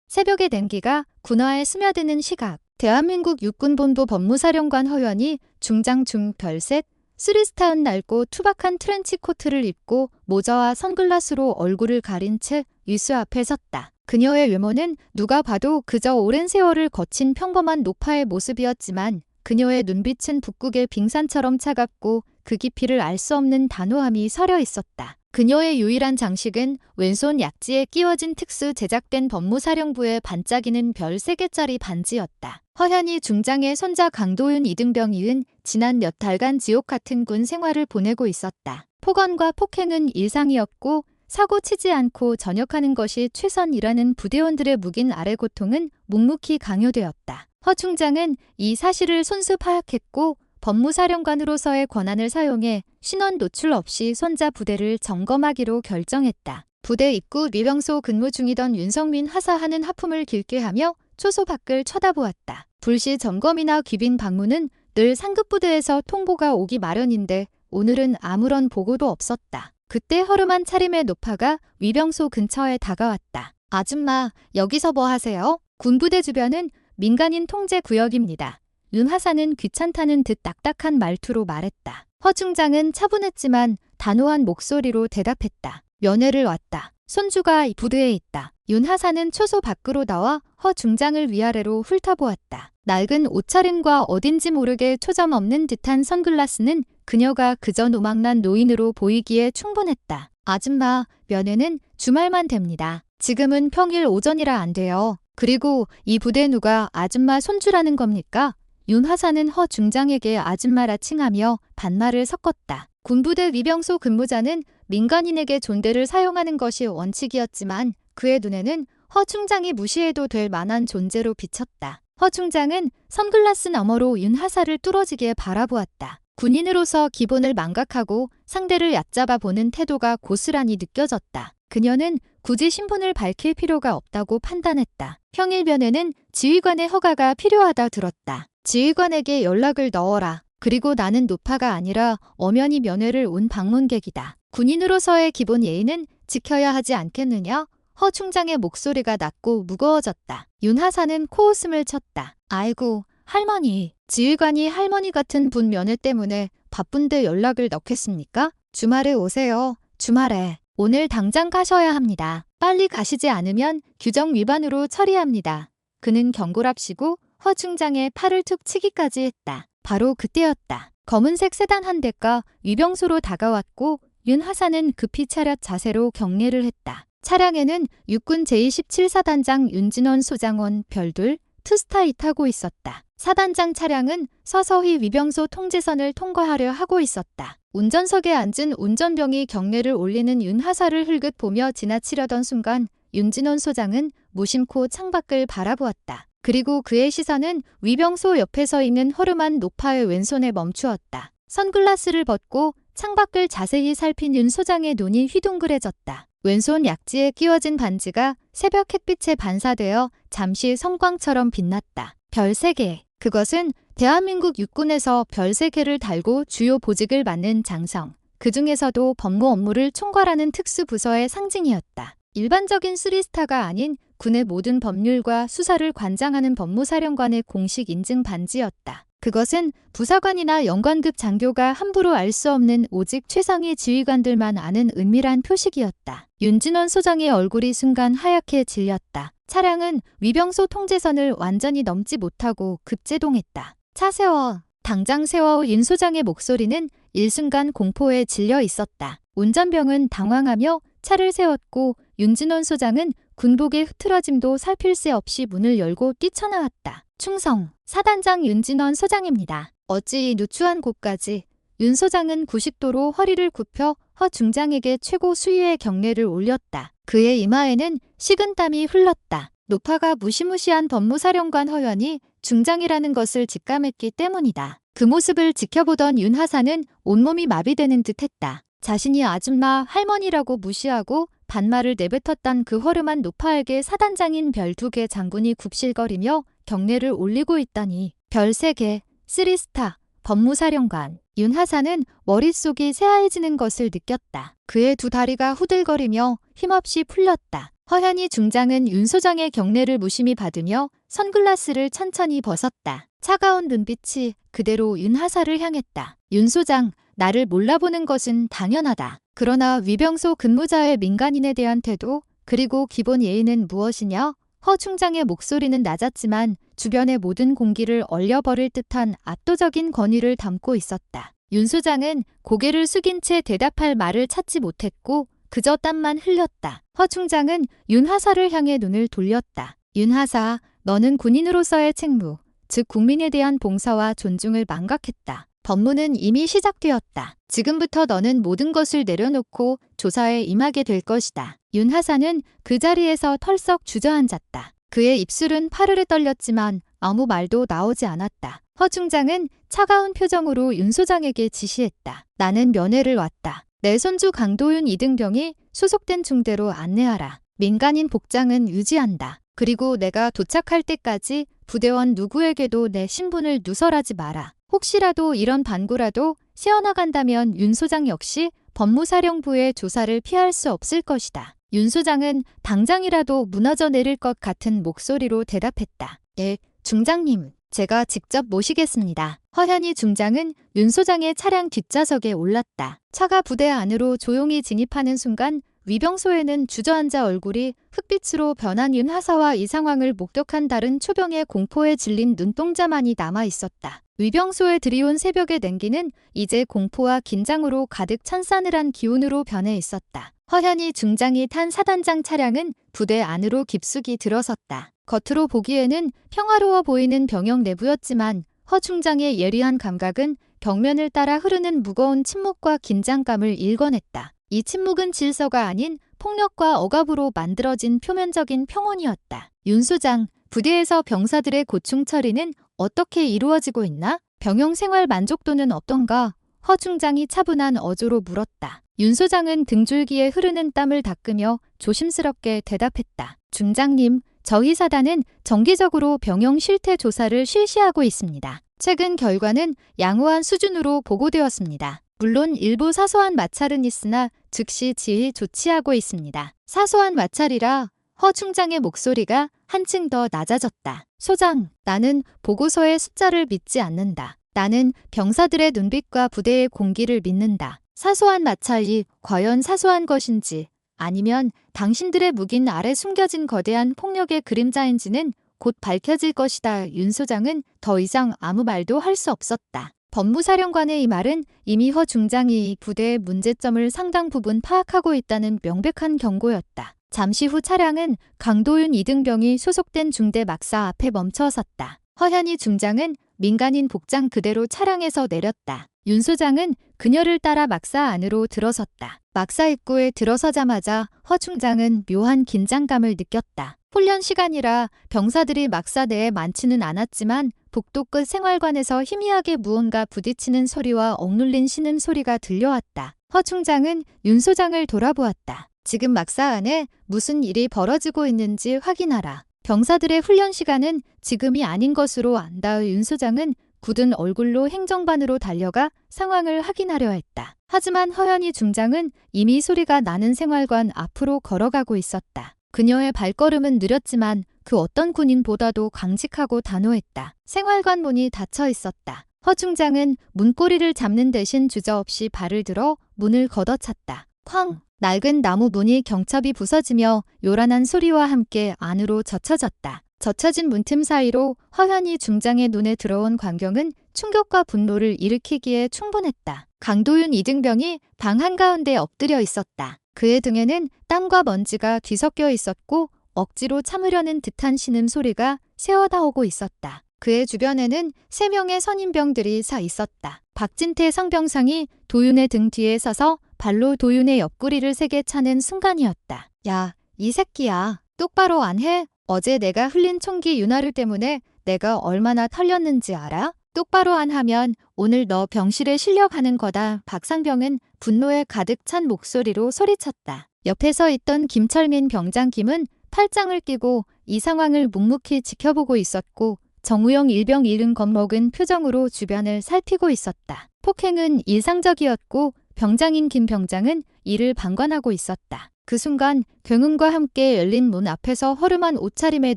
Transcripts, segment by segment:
새벽의 냉기가 군화에 스며드는 시각. 대한민국 육군본부 법무사령관 허연이 중장 중 별셋, 쓰리스타운 낡고 투박한 트렌치 코트를 입고 모자와 선글라스로 얼굴을 가린 채 유수 앞에 섰다. 그녀의 외모는 누가 봐도 그저 오랜 세월을 거친 평범한 노파의 모습이었지만 그녀의 눈빛은 북극의 빙산처럼 차갑고 그 깊이를 알 수 없는 단호함이 서려 있었다. 그녀의 유일한 장식은 왼손 약지에 끼워진 특수 제작된 법무사령부의 반짝이는 별 3개짜리 반지였다. 허연이 중장의 손자 강도윤 이등병이은 지난 몇 달간 지옥 같은 군 생활을 보내고 있었다. 폭언과 폭행은 일상이었고 사고 치지 않고 전역하는 것이 최선이라는 부대원들의 묵인 아래 고통은 묵묵히 강요되었다. 허 중장은 이 사실을 손수 파악했고 법무사령관으로서의 권한을 사용해 신원 노출 없이 손자 부대를 점검하기로 결정했다. 부대 입구 위병소 근무 중이던 윤성민 하사하는 하품을 길게 하며 초소 밖을 쳐다보았다. 불시 점검이나 귀빈 방문은 늘 상급부대에서 통보가 오기 마련인데 오늘은 아무런 보고도 없었다. 그때 허름한 차림의 노파가 위병소 근처에 다가왔다. 아줌마, 여기서 뭐 하세요? 군부대 주변은 민간인 통제 구역입니다. 윤 하사는 귀찮다는 듯 딱딱한 말투로 말했다. 허 중장은 차분했지만 단호한 목소리로 대답했다. 면회를 왔다. 손주가 부대에 있다. 윤 하사는 초소 밖으로 나와 허 중장을 위아래로 훑어보았다. 낡은 옷차림과 어딘지 모르게 초점 없는 듯한 선글라스는 그녀가 그저 노망난 노인으로 보이기에 충분했다. 아줌마, 면회는 주말만 됩니다. 지금은 평일 오전이라 안 돼요. 그리고 이 부대 누가 아줌마 손주라는 겁니까? 윤 하사는 허 중장에게 아줌마라 칭하며 반말을 섞었다. 군부대 위병소 근무자는 민간인에게 존대를 사용하는 것이 원칙이었지만 그의 눈에는 허 중장이 무시해도 될 만한 존재로 비쳤다. 허 중장은 선글라스 너머로 윤 하사를 뚫어지게 바라보았다. 군인으로서 기본을 망각하고 상대를 얕잡아 보는 태도가 고스란히 느껴졌다. 그녀는 굳이 신분을 밝힐 필요가 없다고 판단했다. 평일 면회는 지휘관의 허가가 필요하다 들었다. 지휘관에게 연락을 넣어라. 그리고 나는 노파가 아니라 엄연히 면회를 온 방문객이다. 군인으로서의 기본 예의는 지켜야 하지 않겠느냐? 허 중장의 목소리가 낮고 무거워졌다. 윤 하사는 코웃음을 쳤다. 아이고, 할머니. 지휘관이 할머니 같은 분 면회 때문에 바쁜데 연락을 넣겠습니까? 주말에 오세요. 주말에. 오늘 당장 가셔야 합니다. 빨리 가시지 않으면 규정 위반으로 처리합니다. 그는 경고랍시고 허 중장의 팔을 툭 치기까지 했다. 바로 그때였다. 검은색 세단 한 대가 위병소로 다가왔고 윤 하사는 급히 차렷 자세로 경례를 했다. 차량에는 육군 제27사단장 윤진원 소장원 별둘 투스타이 타고 있었다. 사단장 차량은 서서히 위병소 통제선을 통과하려 하고 있었다. 운전석에 앉은 운전병이 경례를 올리는 윤 하사를 흘끗 보며 지나치려던 순간 윤진원 소장은 무심코 창밖을 바라보았다. 그리고 그의 시선은 위병소 옆에 서 있는 허름한 노파의 왼손에 멈추었다. 선글라스를 벗고 창밖을 자세히 살핀 윤 소장의 눈이 휘둥그레졌다. 왼손 약지에 끼워진 반지가 새벽 햇빛에 반사되어 잠시 성광처럼 빛났다. 별 3개. 그것은 대한민국 육군에서 별 3개를 달고 주요 보직을 맡는 장성. 그 중에서도 법무 업무를 총괄하는 특수부서의 상징이었다. 일반적인 쓰리스타가 아닌 군의 모든 법률과 수사를 관장하는 법무사령관의 공식 인증 반지였다. 그것은 부사관이나 영관급 장교가 함부로 알 수 없는 오직 최상위 지휘관들만 아는 은밀한 표식이었다. 윤진원 소장의 얼굴이 순간 하얗게 질렸다. 차량은 위병소 통제선을 완전히 넘지 못하고 급제동했다. 차 세워. 당장 세워. 윤 소장의 목소리는 일순간 공포에 질려 있었다. 운전병은 당황하며 차를 세웠고 윤진원 소장은 군복의 흐트러짐도 살필 새 없이 문을 열고 뛰쳐나왔다. 충성, 사단장 윤진원 소장입니다. 어찌 누추한 곳까지. 윤 소장은 90도로 허리를 굽혀 허 중장에게 최고 수위의 경례를 올렸다. 그의 이마에는 식은땀이 흘렀다. 노파가 무시무시한 법무사령관 허연이 중장이라는 것을 직감했기 때문이다. 그 모습을 지켜보던 윤 하사는 온몸이 마비되는 듯했다. 자신이 아줌마, 할머니라고 무시하고 반말을 내뱉었던 그 허름한 노파에게 사단장인 별 2개 장군이 굽실거리며 경례를 올리고 있다니. 별 3개, 쓰리스타, 법무사령관. 윤 하사는 머릿속이 새하얘지는 것을 느꼈다. 그의 두 다리가 후들거리며 힘없이 풀렸다. 허현희 중장은 윤 소장의 경례를 무심히 받으며 선글라스를 천천히 벗었다. 차가운 눈빛이 그대로 윤 하사를 향했다. 윤 소장, 나를 몰라보는 것은 당연하다. 그러나 위병소 근무자의 민간인에 대한 태도, 그리고 기본 예의는 무엇이냐? 허 중장의 목소리는 낮았지만 주변의 모든 공기를 얼려버릴 듯한 압도적인 권위를 담고 있었다. 윤 소장은 고개를 숙인 채 대답할 말을 찾지 못했고 그저 땀만 흘렸다. 허 중장은 윤 하사를 향해 눈을 돌렸다. 윤 하사, 너는 군인으로서의 책무, 즉 국민에 대한 봉사와 존중을 망각했다. 법무는 이미 시작되었다. 지금부터 너는 모든 것을 내려놓고 조사에 임하게 될 것이다. 윤 하사는 그 자리에서 털썩 주저앉았다. 그의 입술은 파르르 떨렸지만 아무 말도 나오지 않았다. 허 중장은 차가운 표정으로 윤 소장에게 지시했다. 나는 면회를 왔다. 내 손주 강도윤 이등병이 소속된 중대로 안내하라. 민간인 복장은 유지한다. 그리고 내가 도착할 때까지 부대원 누구에게도 내 신분을 누설하지 마라. 혹시라도 이런 반구라도 새어나간다면 윤 소장 역시 법무사령부의 조사를 피할 수 없을 것이다. 윤 소장은 당장이라도 무너져 내릴 것 같은 목소리로 대답했다. 예, 중장님, 제가 직접 모시겠습니다. 허현희 중장은 윤 소장의 차량 뒷좌석에 올랐다. 차가 부대 안으로 조용히 진입하는 순간 위병소에는 주저앉아 얼굴이 흑빛으로 변한 윤 하사와 이 상황을 목격한 다른 초병의 공포에 질린 눈동자만이 남아 있었다. 위병소에 들이온 새벽의 냉기는 이제 공포와 긴장으로 가득 찬 싸늘한 기운으로 변해 있었다. 허현희 중장이 탄 사단장 차량은 부대 안으로 깊숙이 들어섰다. 겉으로 보기에는 평화로워 보이는 병영 내부였지만 허 중장의 예리한 감각은 벽면을 따라 흐르는 무거운 침묵과 긴장감을 읽어냈다. 이 침묵은 질서가 아닌 폭력과 억압으로 만들어진 표면적인 평온이었다. 윤 소장, 부대에서 병사들의 고충 처리는 어떻게 이루어지고 있나? 병영 생활 만족도는 어떤가? 허 중장이 차분한 어조로 물었다. 윤 소장은 등줄기에 흐르는 땀을 닦으며 조심스럽게 대답했다. 중장님, 저희 사단은 정기적으로 병영 실태 조사를 실시하고 있습니다. 최근 결과는 양호한 수준으로 보고되었습니다. 물론 일부 사소한 마찰은 있으나 즉시 지휘 조치하고 있습니다. 사소한 마찰이라 허 중장의 목소리가 한층 더 낮아졌다. 소장, 나는 보고서의 숫자를 믿지 않는다. 나는 병사들의 눈빛과 부대의 공기를 믿는다. 사소한 마찰이 과연 사소한 것인지 아니면 당신들의 묵인 아래 숨겨진 거대한 폭력의 그림자인지는 곧 밝혀질 것이다. 윤 소장은 더 이상 아무 말도 할 수 없었다. 법무사령관의 이 말은 이미 허 중장이 부대의 문제점을 상당 부분 파악하고 있다는 명백한 경고였다. 잠시 후 차량은 강도윤 이등병이 소속된 중대 막사 앞에 멈춰섰다. 허현희 중장은 민간인 복장 그대로 차량에서 내렸다. 윤 소장은 그녀를 따라 막사 안으로 들어섰다. 막사 입구에 들어서자마자 허 중장은 묘한 긴장감을 느꼈다. 훈련 시간이라 병사들이 막사 내에 많지는 않았지만 복도 끝 생활관에서 희미하게 무언가 부딪히는 소리와 억눌린 신음소리가 들려왔다. 허 중장은 윤 소장을 돌아보았다. 지금 막사 안에 무슨 일이 벌어지고 있는지 확인하라. 병사들의 훈련 시간은 지금이 아닌 것으로 안다. 윤 소장은 굳은 얼굴로 행정반으로 달려가 상황을 확인하려 했다. 하지만 허현희 중장은 이미 소리가 나는 생활관 앞으로 걸어가고 있었다. 그녀의 발걸음은 느렸지만 그 어떤 군인보다도 강직하고 단호했다. 생활관 문이 닫혀 있었다. 허 중장은 문고리를 잡는 대신 주저없이 발을 들어 문을 걷어찼다. 쾅! 낡은 나무 문이 경첩이 부서지며 요란한 소리와 함께 안으로 젖혀졌다. 젖혀진 문틈 사이로 허현희 중장의 눈에 들어온 광경은 충격과 분노를 일으키기에 충분했다. 강도윤 이등병이 방 한가운데 엎드려 있었다. 그의 등에는 땀과 먼지가 뒤섞여 있었고 억지로 참으려는 듯한 신음소리가 새어나오고 있었다. 그의 주변에는 3명의 선임병들이 서 있었다. 박진태 상병상이 도윤의 등 뒤에 서서 발로 도윤의 옆구리를 세게 차는 순간이었다. 야, 이 새끼야. 똑바로 안 해? 어제 내가 흘린 총기 윤활유 때문에 내가 얼마나 털렸는지 알아? 똑바로 안 하면 오늘 너 병실에 실려가는 거다. 박상병은 분노에 가득 찬 목소리로 소리쳤다. 옆에 서 있던 김철민 병장 김은 팔짱을 끼고 이 상황을 묵묵히 지켜보고 있었고 정우영 일병 일은 겁먹은 표정으로 주변을 살피고 있었다. 폭행은 일상적이었고 병장인 김 병장은 이를 방관하고 있었다. 그 순간 경음과 함께 열린 문 앞에서 허름한 옷차림의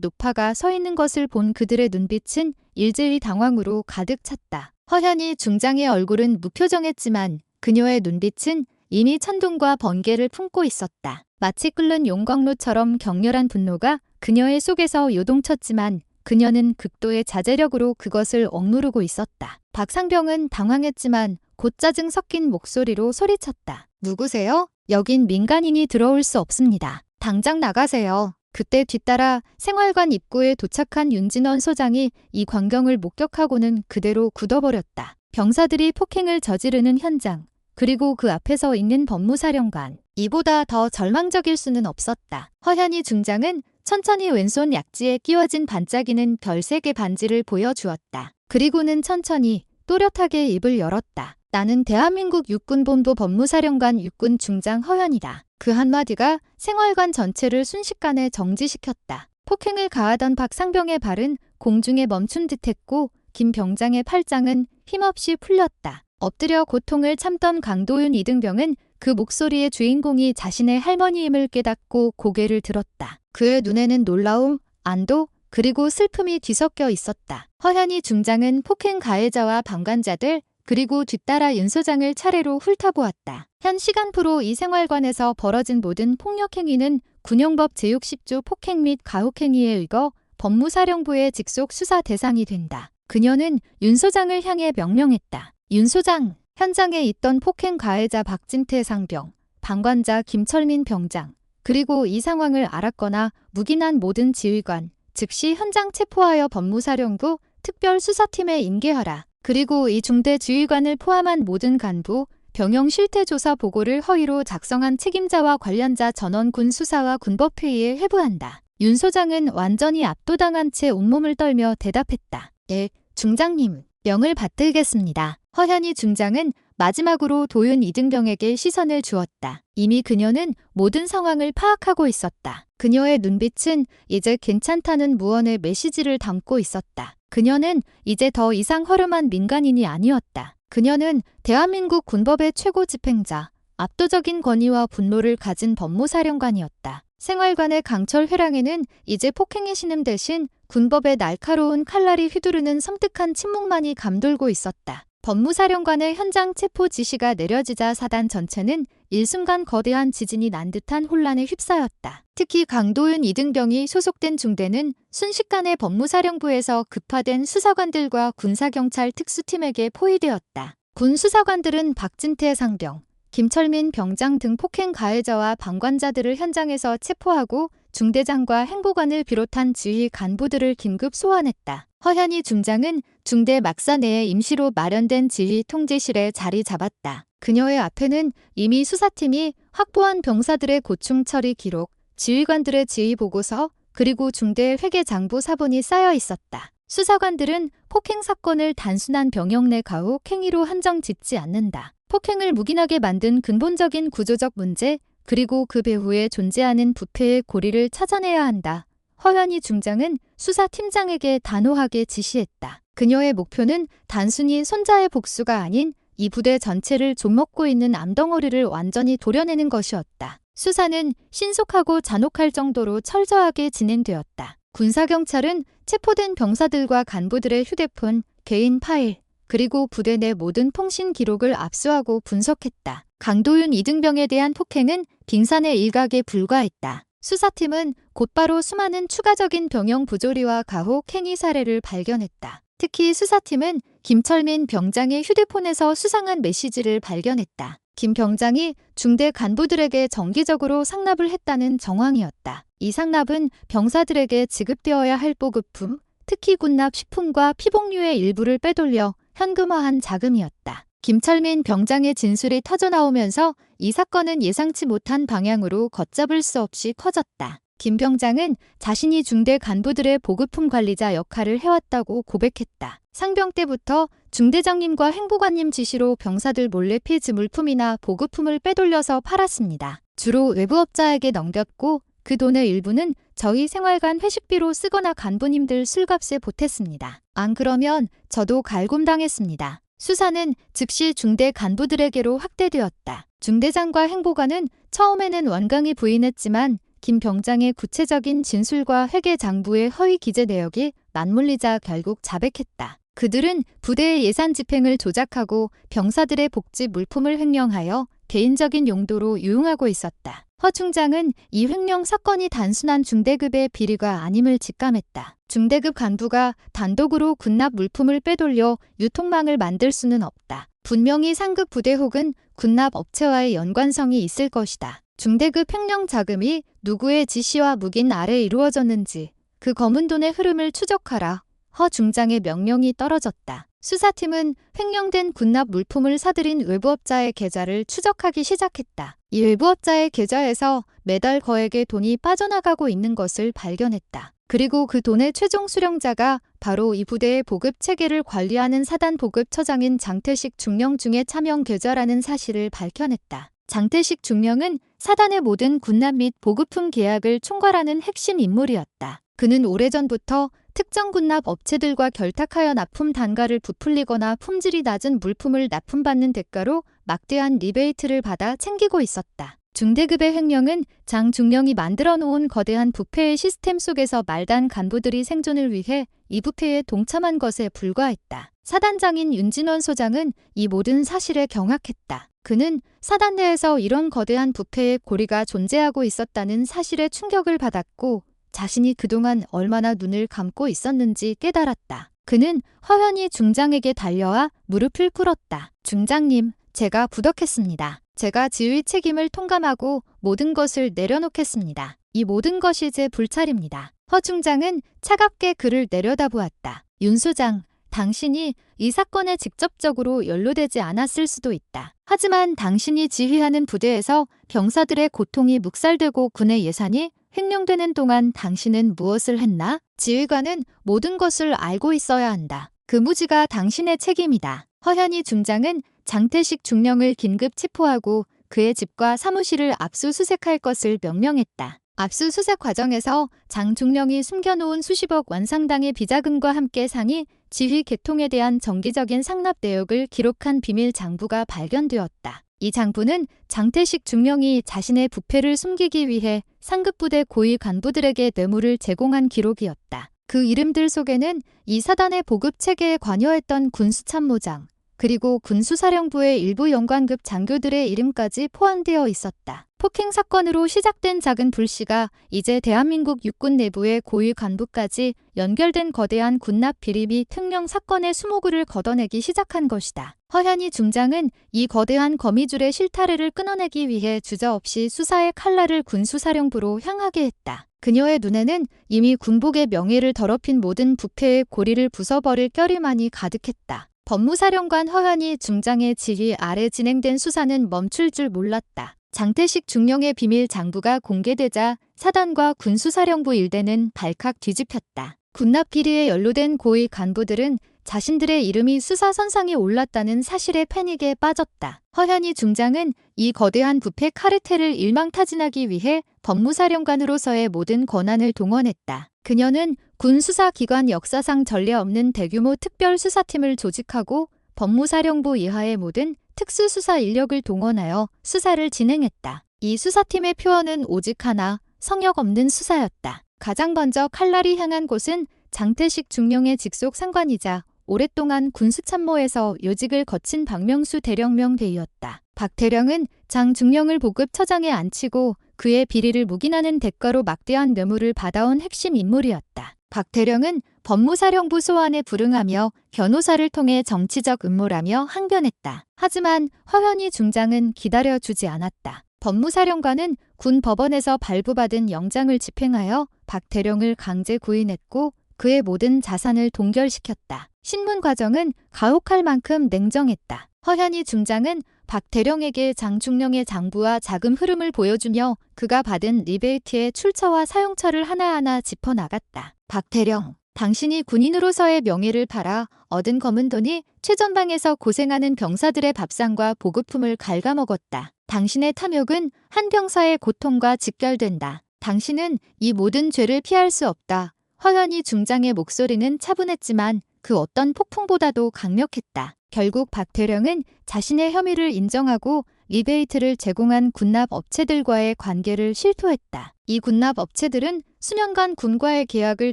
노파가 서 있는 것을 본 그들의 눈빛은 일제히 당황으로 가득 찼다. 허현이 중장의 얼굴은 무표정했지만 그녀의 눈빛은 이미 천둥과 번개를 품고 있었다. 마치 끓는 용광로처럼 격렬한 분노가 그녀의 속에서 요동쳤지만 그녀는 극도의 자제력으로 그것을 억누르고 있었다. 박상병은 당황했지만 곧 짜증 섞인 목소리로 소리쳤다. 누구세요? 여긴 민간인이 들어올 수 없습니다. 당장 나가세요. 그때 뒤따라 생활관 입구에 도착한 윤진원 소장이 이 광경을 목격하고는 그대로 굳어버렸다. 병사들이 폭행을 저지르는 현장, 그리고 그 앞에서 있는 법무사령관. 이보다 더 절망적일 수는 없었다. 허현희 중장은 천천히 왼손 약지에 끼워진 반짝이는 별색의 반지를 보여주었다. 그리고는 천천히 또렷하게 입을 열었다. 나는 대한민국 육군본부 법무사령관 육군 중장 허현이다. 그 한마디가 생활관 전체를 순식간에 정지시켰다. 폭행을 가하던 박상병의 발은 공중에 멈춘 듯했고 김 병장의 팔짱은 힘없이 풀렸다. 엎드려 고통을 참던 강도윤 이등병은 그 목소리의 주인공이 자신의 할머니임을 깨닫고 고개를 들었다. 그의 눈에는 놀라움, 안도, 그리고 슬픔이 뒤섞여 있었다. 허현희 중장은 폭행 가해자와 방관자들, 그리고 뒤따라 윤 소장을 차례로 훑어보았다. 현 시간표로 이 생활관에서 벌어진 모든 폭력행위는 군용법 제60조 폭행 및 가혹행위에 의거 법무사령부의 직속 수사 대상이 된다. 그녀는 윤 소장을 향해 명령했다. 윤 소장, 현장에 있던 폭행 가해자 박진태 상병, 방관자 김철민 병장, 그리고 이 상황을 알았거나 묵인한 모든 지휘관, 즉시 현장 체포하여 법무사령부 특별수사팀에 인계하라. 그리고 이 중대 지휘관을 포함한 모든 간부, 병영 실태조사 보고를 허위로 작성한 책임자와 관련자 전원 군 수사와 군법회의에 회부한다. 윤 소장은 완전히 압도당한 채 온몸을 떨며 대답했다. 예, 중장님, 명을 받들겠습니다. 허현희 중장은 마지막으로 도윤 이등병에게 시선을 주었다. 이미 그녀는 모든 상황을 파악하고 있었다. 그녀의 눈빛은 이제 괜찮다는 무언의 메시지를 담고 있었다. 그녀는 이제 더 이상 허름한 민간인이 아니었다. 그녀는 대한민국 군법의 최고 집행자, 압도적인 권위와 분노를 가진 법무사령관이었다. 생활관의 강철 회랑에는 이제 폭행의 신음 대신 군법의 날카로운 칼날이 휘두르는 섬뜩한 침묵만이 감돌고 있었다. 법무사령관의 현장 체포 지시가 내려지자 사단 전체는 일순간 거대한 지진이 난 듯한 혼란에 휩싸였다. 특히 강도윤 이등병이 소속된 중대는 순식간에 법무사령부에서 급파된 수사관들과 군사경찰 특수팀에게 포위되었다. 군 수사관들은 박진태 상병, 김철민 병장 등 폭행 가해자와 방관자들을 현장에서 체포하고 중대장과 행보관을 비롯한 지휘 간부들을 긴급 소환했다. 허현희 중장은 중대 막사 내에 임시로 마련된 지휘 통제실에 자리 잡았다. 그녀의 앞에는 이미 수사팀이 확보한 병사들의 고충 처리 기록, 지휘관들의 지휘 보고서, 그리고 중대 회계 장부 사본이 쌓여 있었다. 수사관들은 폭행 사건을 단순한 병역 내 가혹 행위로 한정 짓지 않는다. 폭행을 묵인하게 만든 근본적인 구조적 문제, 그리고 그 배후에 존재하는 부패의 고리를 찾아내야 한다. 허현희 중장은 수사팀장에게 단호하게 지시했다. 그녀의 목표는 단순히 손자의 복수가 아닌 이 부대 전체를 좀먹고 있는 암덩어리를 완전히 도려내는 것이었다. 수사는 신속하고 잔혹할 정도로 철저하게 진행되었다. 군사경찰은 체포된 병사들과 간부들의 휴대폰, 개인 파일, 그리고 부대 내 모든 통신 기록을 압수하고 분석했다. 강도윤 이등병에 대한 폭행은 빙산의 일각에 불과했다. 수사팀은 곧바로 수많은 추가적인 병영 부조리와 가혹 행위 사례를 발견했다. 특히 수사팀은 김철민 병장의 휴대폰에서 수상한 메시지를 발견했다. 김 병장이 중대 간부들에게 정기적으로 상납을 했다는 정황이었다. 이 상납은 병사들에게 지급되어야 할 보급품, 특히 군납 식품과 피복류의 일부를 빼돌려 현금화한 자금이었다. 김철민 병장의 진술이 터져나오면서 이 사건은 예상치 못한 방향으로 걷잡을 수 없이 커졌다. 김 병장은 자신이 중대 간부들의 보급품 관리자 역할을 해왔다고 고백했다. 상병 때부터 중대장님과 행보관님 지시로 병사들 몰래 폐지 물품이나 보급품을 빼돌려서 팔았습니다. 주로 외부업자에게 넘겼고 그 돈의 일부는 저희 생활관 회식비로 쓰거나 간부님들 술값에 보탰습니다. 안 그러면 저도 갈굼당했습니다. 수사는 즉시 중대 간부들에게로 확대되었다. 중대장과 행보관은 처음에는 완강히 부인했지만 김 병장의 구체적인 진술과 회계 장부의 허위 기재 내역이 맞물리자 결국 자백했다. 그들은 부대의 예산 집행을 조작하고 병사들의 복지 물품을 횡령하여 개인적인 용도로 유용하고 있었다. 허 중장은 이 횡령 사건이 단순한 중대급의 비리가 아님을 직감했다. 중대급 간부가 단독으로 군납 물품을 빼돌려 유통망을 만들 수는 없다. 분명히 상급 부대 혹은 군납 업체와의 연관성이 있을 것이다. 중대급 횡령 자금이 누구의 지시와 묵인 아래 이루어졌는지 그 검은 돈의 흐름을 추적하라. 허 중장의 명령이 떨어졌다. 수사팀은 횡령된 군납 물품을 사들인 외부업자의 계좌를 추적하기 시작했다. 이 외부업자의 계좌에서 매달 거액의 돈이 빠져나가고 있는 것을 발견했다. 그리고 그 돈의 최종 수령자가 바로 이 부대의 보급 체계를 관리하는 사단 보급처장인 장태식 중령 중의 차명 계좌라는 사실을 밝혀냈다. 장태식 중령은 사단의 모든 군납 및 보급품 계약을 총괄하는 핵심 인물이었다. 그는 오래전부터 특정 군납 업체들과 결탁하여 납품 단가를 부풀리거나 품질이 낮은 물품을 납품받는 대가로 막대한 리베이트를 받아 챙기고 있었다. 중대급의 횡령은 장 중령이 만들어 놓은 거대한 부패의 시스템 속에서 말단 간부들이 생존을 위해 이 부패에 동참한 것에 불과했다. 사단장인 윤진원 소장은 이 모든 사실에 경악했다. 그는 사단 내에서 이런 거대한 부패의 고리가 존재하고 있었다는 사실에 충격을 받았고 자신이 그동안 얼마나 눈을 감고 있었는지 깨달았다. 그는 허현희 중장에게 달려와 무릎을 꿇었다. 중장님, 제가 부덕했습니다. 제가 지휘 책임을 통감하고 모든 것을 내려놓겠습니다. 이 모든 것이 제 불찰입니다. 허 중장은 차갑게 그를 내려다보았다. 윤 소장, 당신이 이 사건에 직접적으로 연루되지 않았을 수도 있다. 하지만 당신이 지휘하는 부대에서 병사들의 고통이 묵살되고 군의 예산이 횡령되는 동안 당신은 무엇을 했나? 지휘관은 모든 것을 알고 있어야 한다. 그 무지가 당신의 책임이다. 허현희 중장은 장태식 중령을 긴급 체포하고 그의 집과 사무실을 압수수색할 것을 명령했다. 압수수색 과정에서 장 중령이 숨겨놓은 수십억 원 상당의 비자금과 함께 상이 지휘 계통에 대한 정기적인 상납 내역을 기록한 비밀 장부가 발견되었다. 이 장부는 장태식 중령이 자신의 부패를 숨기기 위해 상급부대 고위 간부들에게 뇌물을 제공한 기록이었다. 그 이름들 속에는 이 사단의 보급 체계에 관여했던 군수참모장, 그리고 군수사령부의 일부 연관급 장교들의 이름까지 포함되어 있었다. 폭행 사건으로 시작된 작은 불씨가 이제 대한민국 육군 내부의 고위 간부까지 연결된 거대한 군납 비리 및 횡령 사건의 수모구를 걷어내기 시작한 것이다. 허현희 중장은 이 거대한 거미줄의 실타래를 끊어내기 위해 주저없이 수사의 칼날을 군수사령부로 향하게 했다. 그녀의 눈에는 이미 군복의 명예를 더럽힌 모든 부패의 고리를 부숴버릴 껴리만이 가득했다. 법무사령관 허현희 중장의 지휘 아래 진행된 수사는 멈출 줄 몰랐다. 장태식 중령의 비밀 장부가 공개되자 사단과 군수사령부 일대는 발칵 뒤집혔다. 군납 비리에 연루된 고위 간부들은 자신들의 이름이 수사선상에 올랐다는 사실에 패닉에 빠졌다. 허현희 중장은 이 거대한 부패 카르텔을 일망타진하기 위해 법무사령관으로서의 모든 권한을 동원했다. 그녀는 군수사기관 역사상 전례 없는 대규모 특별수사팀을 조직하고 법무사령부 이하의 모든 특수수사 인력을 동원하여 수사를 진행했다. 이 수사팀의 표어는 오직 하나, 성역 없는 수사였다. 가장 먼저 칼날이 향한 곳은 장태식 중령의 직속 상관이자 오랫동안 군수참모에서 요직을 거친 박명수 대령명 대위였다. 박 대령은 장 중령을 보급처장에 앉히고 그의 비리를 묵인하는 대가로 막대한 뇌물을 받아온 핵심 인물이었다. 박 대령은 법무사령부 소환에 불응하며 변호사를 통해 정치적 음모라며 항변했다. 하지만 허현희 중장은 기다려주지 않았다. 법무사령관은 군 법원에서 발부받은 영장을 집행하여 박 대령을 강제 구인했고 그의 모든 자산을 동결시켰다. 신문 과정은 가혹할 만큼 냉정했다. 허현희 중장은 박 대령에게 장 중령의 장부와 자금 흐름을 보여주며 그가 받은 리베이트의 출처와 사용처를 하나하나 짚어나갔다. 박 대령, 당신이 군인으로서의 명예를 팔아 얻은 검은 돈이 최전방에서 고생하는 병사들의 밥상과 보급품을 갉아먹었다. 당신의 탐욕은 한 병사의 고통과 직결된다. 당신은 이 모든 죄를 피할 수 없다. 허현희 중장의 목소리는 차분했지만 그 어떤 폭풍보다도 강력했다. 결국 박 대령은 자신의 혐의를 인정하고 리베이트를 제공한 군납 업체들과의 관계를 실토했다. 이 군납 업체들은 수년간 군과의 계약을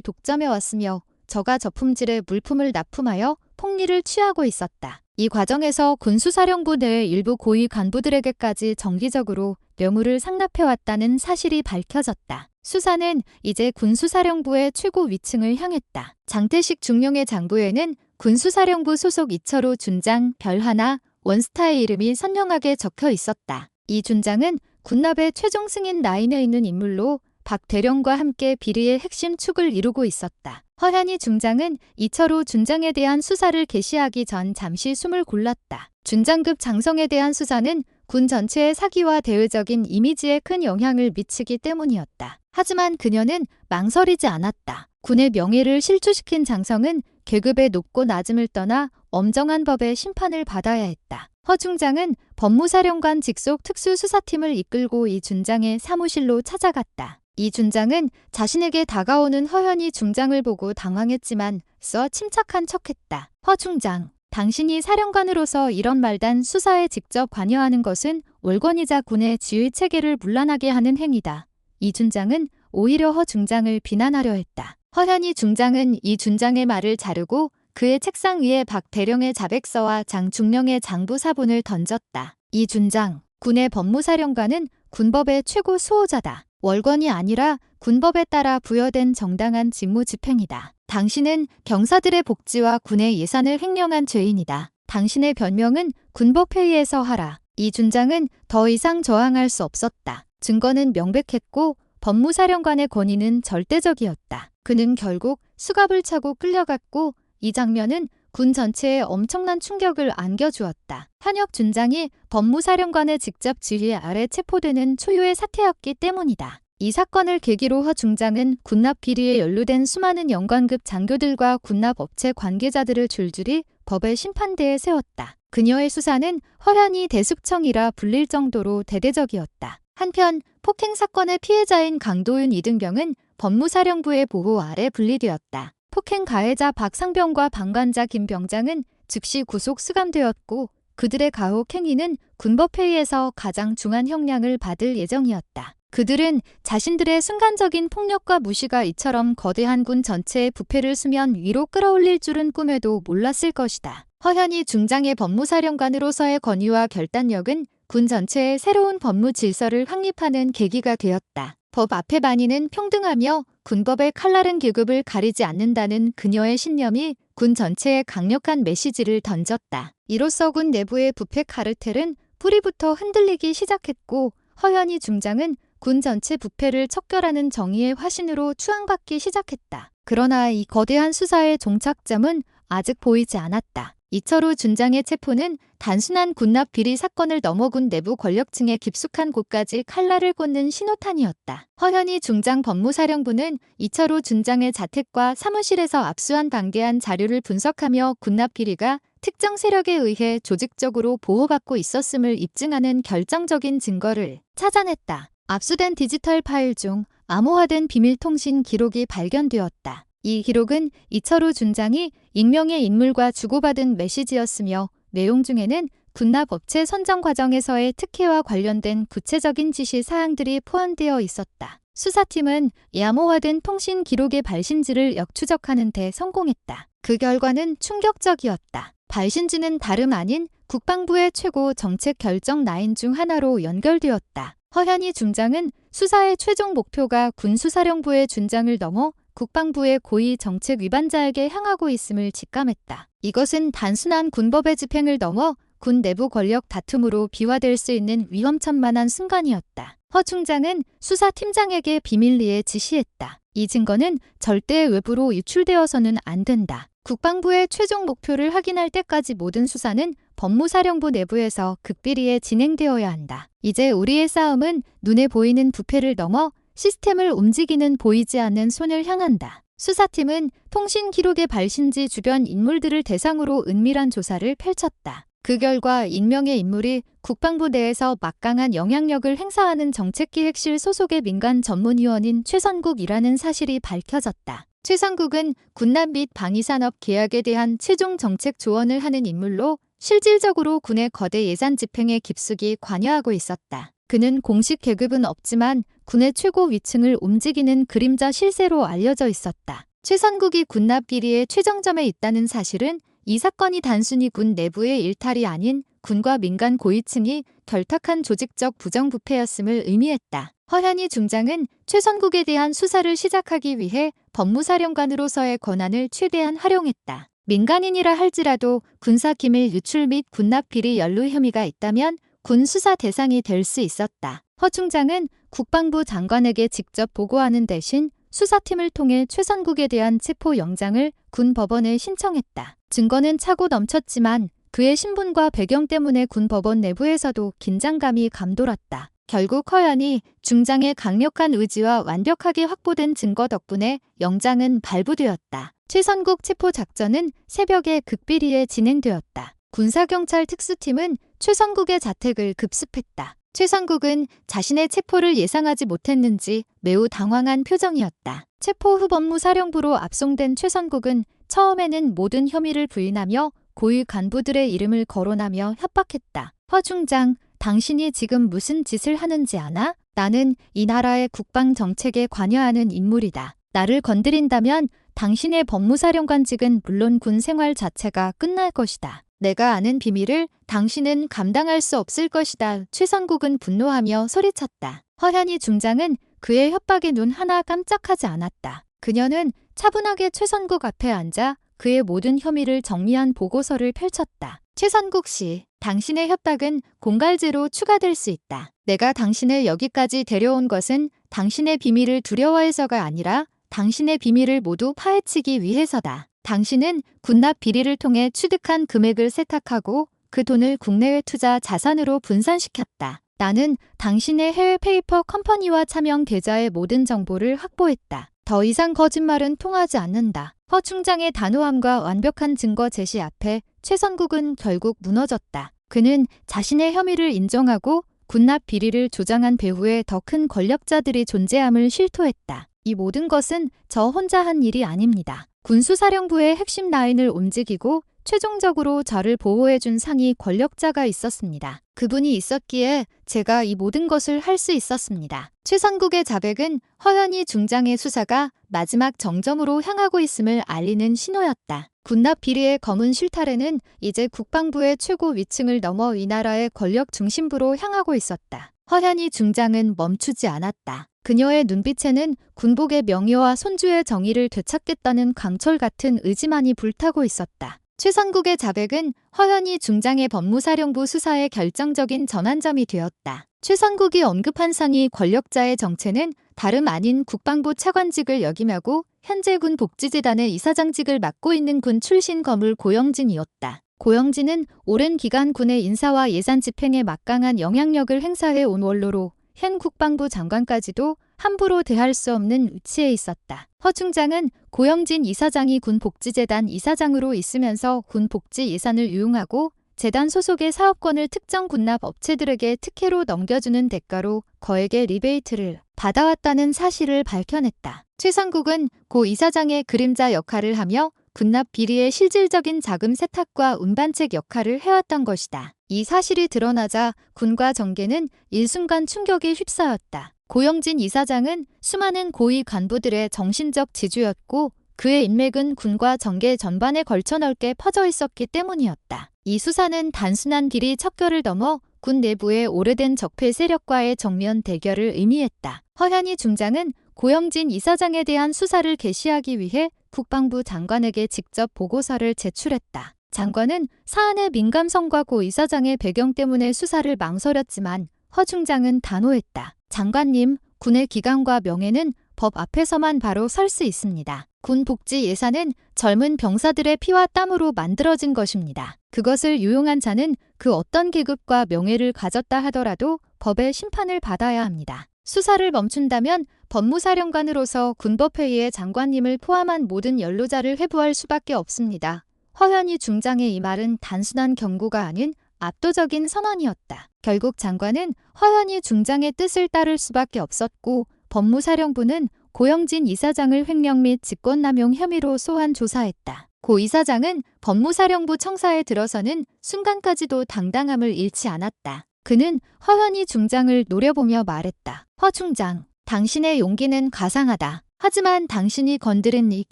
독점해왔으며 저가 저품질의 물품을 납품하여 폭리를 취하고 있었다. 이 과정에서 군수사령부 내 일부 고위 간부들에게까지 정기적으로 뇌물을 상납해왔다는 사실이 밝혀졌다. 수사는 이제 군수사령부의 최고 위층을 향했다. 장태식 중령의 장부에는 군수사령부 소속 이철호 준장, 별하나, 원스타의 이름이 선명하게 적혀 있었다. 이 준장은 군납의 최종 승인 라인에 있는 인물로 박 대령과 함께 비리의 핵심 축을 이루고 있었다. 허현희 중장은 이철호 준장에 대한 수사를 개시하기 전 잠시 숨을 골랐다. 준장급 장성에 대한 수사는 군 전체의 사기와 대외적인 이미지에 큰 영향을 미치기 때문이었다. 하지만 그녀는 망설이지 않았다. 군의 명예를 실추시킨 장성은 계급의 높고 낮음을 떠나 엄정한 법의 심판을 받아야 했다. 허 중장은 법무사령관 직속 특수수사팀을 이끌고 이 준장의 사무실로 찾아갔다. 이 준장은 자신에게 다가오는 허현희 중장을 보고 당황했지만 써 침착한 척했다. 허 중장, 당신이 사령관으로서 이런 말단 수사에 직접 관여하는 것은 월권이자 군의 지휘체계를 문란하게 하는 행위다. 이 준장은 오히려 허 중장을 비난하려 했다. 허현희 중장은 이 준장의 말을 자르고 그의 책상 위에 박 대령의 자백서와 장 중령의 장부 사본을 던졌다. 이 준장, 군의 법무사령관은 군법의 최고 수호자다. 월권이 아니라 군법에 따라 부여된 정당한 직무 집행이다. 당신은 경사들의 복지와 군의 예산을 횡령한 죄인이다. 당신의 변명은 군법회의에서 하라. 이 준장은 더 이상 저항할 수 없었다. 증거는 명백했고 법무사령관의 권위는 절대적이었다. 그는 결국 수갑을 차고 끌려갔고 이 장면은 군 전체에 엄청난 충격을 안겨주었다. 현역 준장이 법무사령관의 직접 지휘 아래 체포되는 초유의 사태였기 때문이다. 이 사건을 계기로 허 중장은 군납 비리에 연루된 수많은 영관급 장교들과 군납 업체 관계자들을 줄줄이 법의 심판대에 세웠다. 그녀의 수사는 허현희 대숙청이라 불릴 정도로 대대적이었다. 한편 폭행 사건의 피해자인 강도윤 이등병은 법무사령부의 보호 아래 분리되었다. 폭행 가해자 박상병과 방관자 김병장은 즉시 구속 수감되었고 그들의 가혹 행위는 군법회의에서 가장 중한 형량을 받을 예정이었다. 그들은 자신들의 순간적인 폭력과 무시가 이처럼 거대한 군 전체의 부패를 수면 위로 끌어올릴 줄은 꿈에도 몰랐을 것이다. 허현희 중장의 법무사령관으로서의 권위와 결단력은 군 전체의 새로운 법무 질서를 확립하는 계기가 되었다. 법 앞에 반의는 평등하며 군법의 칼날은 계급을 가리지 않는다는 그녀의 신념이 군 전체에 강력한 메시지를 던졌다. 이로써 군 내부의 부패 카르텔은 뿌리부터 흔들리기 시작했고 허현희 중장은 군 전체 부패를 척결하는 정의의 화신으로 추앙받기 시작했다. 그러나 이 거대한 수사의 종착점은 아직 보이지 않았다. 이철호 준장의 체포는 단순한 군납 비리 사건을 넘어 군 내부 권력층의 깊숙한 곳까지 칼날을 꽂는 신호탄이었다. 허현희 중장 법무사령부는 이철호 준장의 자택과 사무실에서 압수한 방대한 자료를 분석하며 군납 비리가 특정 세력에 의해 조직적으로 보호받고 있었음을 입증하는 결정적인 증거를 찾아냈다. 압수된 디지털 파일 중 암호화된 비밀통신 기록이 발견되었다. 이 기록은 이철호 준장이 익명의 인물과 주고받은 메시지였으며 내용 중에는 군납업체 선정 과정에서의 특혜와 관련된 구체적인 지시 사항들이 포함되어 있었다. 수사팀은 이 암호화된 통신 기록의 발신지를 역추적하는 데 성공했다. 그 결과는 충격적이었다. 발신지는 다름 아닌 국방부의 최고 정책 결정 라인 중 하나로 연결되었다. 허현희 중장은 수사의 최종 목표가 군수사령부의 준장을 넘어 국방부의 고위 정책 위반자에게 향하고 있음을 직감했다. 이것은 단순한 군법의 집행을 넘어 군 내부 권력 다툼으로 비화될 수 있는 위험천만한 순간이었다. 허 중장은 수사팀장에게 비밀리에 지시했다. 이 증거는 절대 외부로 유출되어서는 안 된다. 국방부의 최종 목표를 확인할 때까지 모든 수사는 법무사령부 내부에서 극비리에 진행되어야 한다. 이제 우리의 싸움은 눈에 보이는 부패를 넘어 시스템을 움직이는 보이지 않는 손을 향한다. 수사팀은 통신 기록의 발신지 주변 인물들을 대상으로 은밀한 조사를 펼쳤다. 그 결과 익명의 인물이 국방부 내에서 막강한 영향력을 행사하는 정책기획실 소속의 민간 전문위원인 최선국이라는 사실이 밝혀졌다. 최선국은 군납 및 방위산업 계약에 대한 최종 정책 조언을 하는 인물로 실질적으로 군의 거대 예산 집행에 깊숙이 관여하고 있었다. 그는 공식 계급은 없지만 군의 최고 위층을 움직이는 그림자 실세로 알려져 있었다. 최선국이 군납 비리의 최정점에 있다는 사실은 이 사건이 단순히 군 내부의 일탈이 아닌 군과 민간 고위층이 결탁한 조직적 부정부패였음을 의미했다. 허현희 중장은 최선국에 대한 수사를 시작하기 위해 법무사령관으로서의 권한을 최대한 활용했다. 민간인이라 할지라도 군사기밀 유출 및 군납 비리 연루 혐의가 있다면 군 수사 대상이 될 수 있었다. 허 중장은 국방부 장관에게 직접 보고하는 대신 수사팀을 통해 최선국에 대한 체포영장을 군 법원에 신청했다. 증거는 차고 넘쳤지만 그의 신분과 배경 때문에 군 법원 내부에서도 긴장감이 감돌았다. 결국 허현희 중장의 강력한 의지와 완벽하게 확보된 증거 덕분에 영장은 발부되었다. 최선국 체포 작전은 새벽에 극비리에 진행되었다. 군사경찰 특수팀은 최선국의 자택을 급습했다. 최선국은 자신의 체포를 예상하지 못했는지 매우 당황한 표정이었다. 체포 후 법무사령부로 압송된 최선국은 처음에는 모든 혐의를 부인하며 고위 간부들의 이름을 거론하며 협박했다. 허 중장, 당신이 지금 무슨 짓을 하는지 아나? 나는 이 나라의 국방 정책에 관여하는 인물이다. 나를 건드린다면 당신의 법무사령관직은 물론 군 생활 자체가 끝날 것이다. 내가 아는 비밀을 당신은 감당할 수 없을 것이다. 최선국은 분노하며 소리쳤다. 허현희 중장은 그의 협박에 눈 하나 깜짝하지 않았다. 그녀는 차분하게 최선국 앞에 앉아 그의 모든 혐의를 정리한 보고서를 펼쳤다. 최선국 씨, 당신의 협박은 공갈죄로 추가될 수 있다. 내가 당신을 여기까지 데려온 것은 당신의 비밀을 두려워해서가 아니라 당신의 비밀을 모두 파헤치기 위해서다. 당신은 군납 비리를 통해 취득한 금액을 세탁하고 그 돈을 국내외 투자 자산으로 분산시켰다. 나는 당신의 해외 페이퍼 컴퍼니와 차명 계좌의 모든 정보를 확보했다. 더 이상 거짓말은 통하지 않는다. 허 중장의 단호함과 완벽한 증거 제시 앞에 최선국은 결국 무너졌다. 그는 자신의 혐의를 인정하고 군납 비리를 조장한 배후에 더 큰 권력자들이 존재함을 실토했다. 이 모든 것은 저 혼자 한 일이 아닙니다. 군수사령부의 핵심 라인을 움직이고 최종적으로 저를 보호해준 상위 권력자가 있었습니다. 그분이 있었기에 제가 이 모든 것을 할 수 있었습니다. 최선국의 자백은 허현희 중장의 수사가 마지막 정점으로 향하고 있음을 알리는 신호였다. 군납 비리의 검은 실타래는 이제 국방부의 최고 위층을 넘어 이 나라의 권력 중심부로 향하고 있었다. 허현희 중장은 멈추지 않았다. 그녀의 눈빛에는 군복의 명예와 손주의 정의를 되찾겠다는 강철 같은 의지만이 불타고 있었다. 최선국의 자백은 허현희 중장의 법무사령부 수사의 결정적인 전환점이 되었다. 최선국이 언급한 상위 권력자의 정체는 다름 아닌 국방부 차관직을 역임하고 현재 군 복지재단의 이사장직을 맡고 있는 군 출신 거물 고영진이었다. 고영진은 오랜 기간 군의 인사와 예산 집행에 막강한 영향력을 행사해 온 원로로 현 국방부 장관까지도 함부로 대할 수 없는 위치에 있었다. 허 중장은 고영진 이사장이 군 복지재단 이사장으로 있으면서 군 복지 예산을 유용하고 재단 소속의 사업권을 특정 군납 업체들에게 특혜로 넘겨주는 대가로 거액의 리베이트를 받아왔다는 사실을 밝혀냈다. 최선국은 고 이사장의 그림자 역할을 하며 군납 비리의 실질적인 자금 세탁과 운반책 역할을 해왔던 것이다. 이 사실이 드러나자 군과 정계는 일순간 충격에 휩싸였다. 고영진 이사장은 수많은 고위 간부들의 정신적 지주였고 그의 인맥은 군과 정계 전반에 걸쳐 넓게 퍼져 있었기 때문이었다. 이 수사는 단순한 비리 척결을 넘어 군 내부의 오래된 적폐 세력과의 정면 대결을 의미했다. 허현희 중장은 고영진 이사장에 대한 수사를 개시하기 위해 국방부 장관에게 직접 보고서를 제출했다. 장관은 사안의 민감성과 고 이사장의 배경 때문에 수사를 망설였지만 허 중장은 단호했다. 장관님, 군의 기강과 명예는 법 앞에서만 바로 설 수 있습니다. 군 복지 예산은 젊은 병사들의 피와 땀으로 만들어진 것입니다. 그것을 유용한 자는 그 어떤 계급과 명예를 가졌다 하더라도 법의 심판을 받아야 합니다. 수사를 멈춘다면 법무사령관으로서 군법회의의 장관님을 포함한 모든 연루자를 회부할 수밖에 없습니다. 허현희 중장의 이 말은 단순한 경고가 아닌 압도적인 선언이었다. 결국 장관은 허현희 중장의 뜻을 따를 수밖에 없었고 법무사령부는 고영진 이사장을 횡령 및 직권남용 혐의로 소환 조사했다. 고 이사장은 법무사령부 청사에 들어서는 순간까지도 당당함을 잃지 않았다. 그는 허현희 중장을 노려보며 말했다. 허 중장, 당신의 용기는 가상하다. 하지만 당신이 건드린 이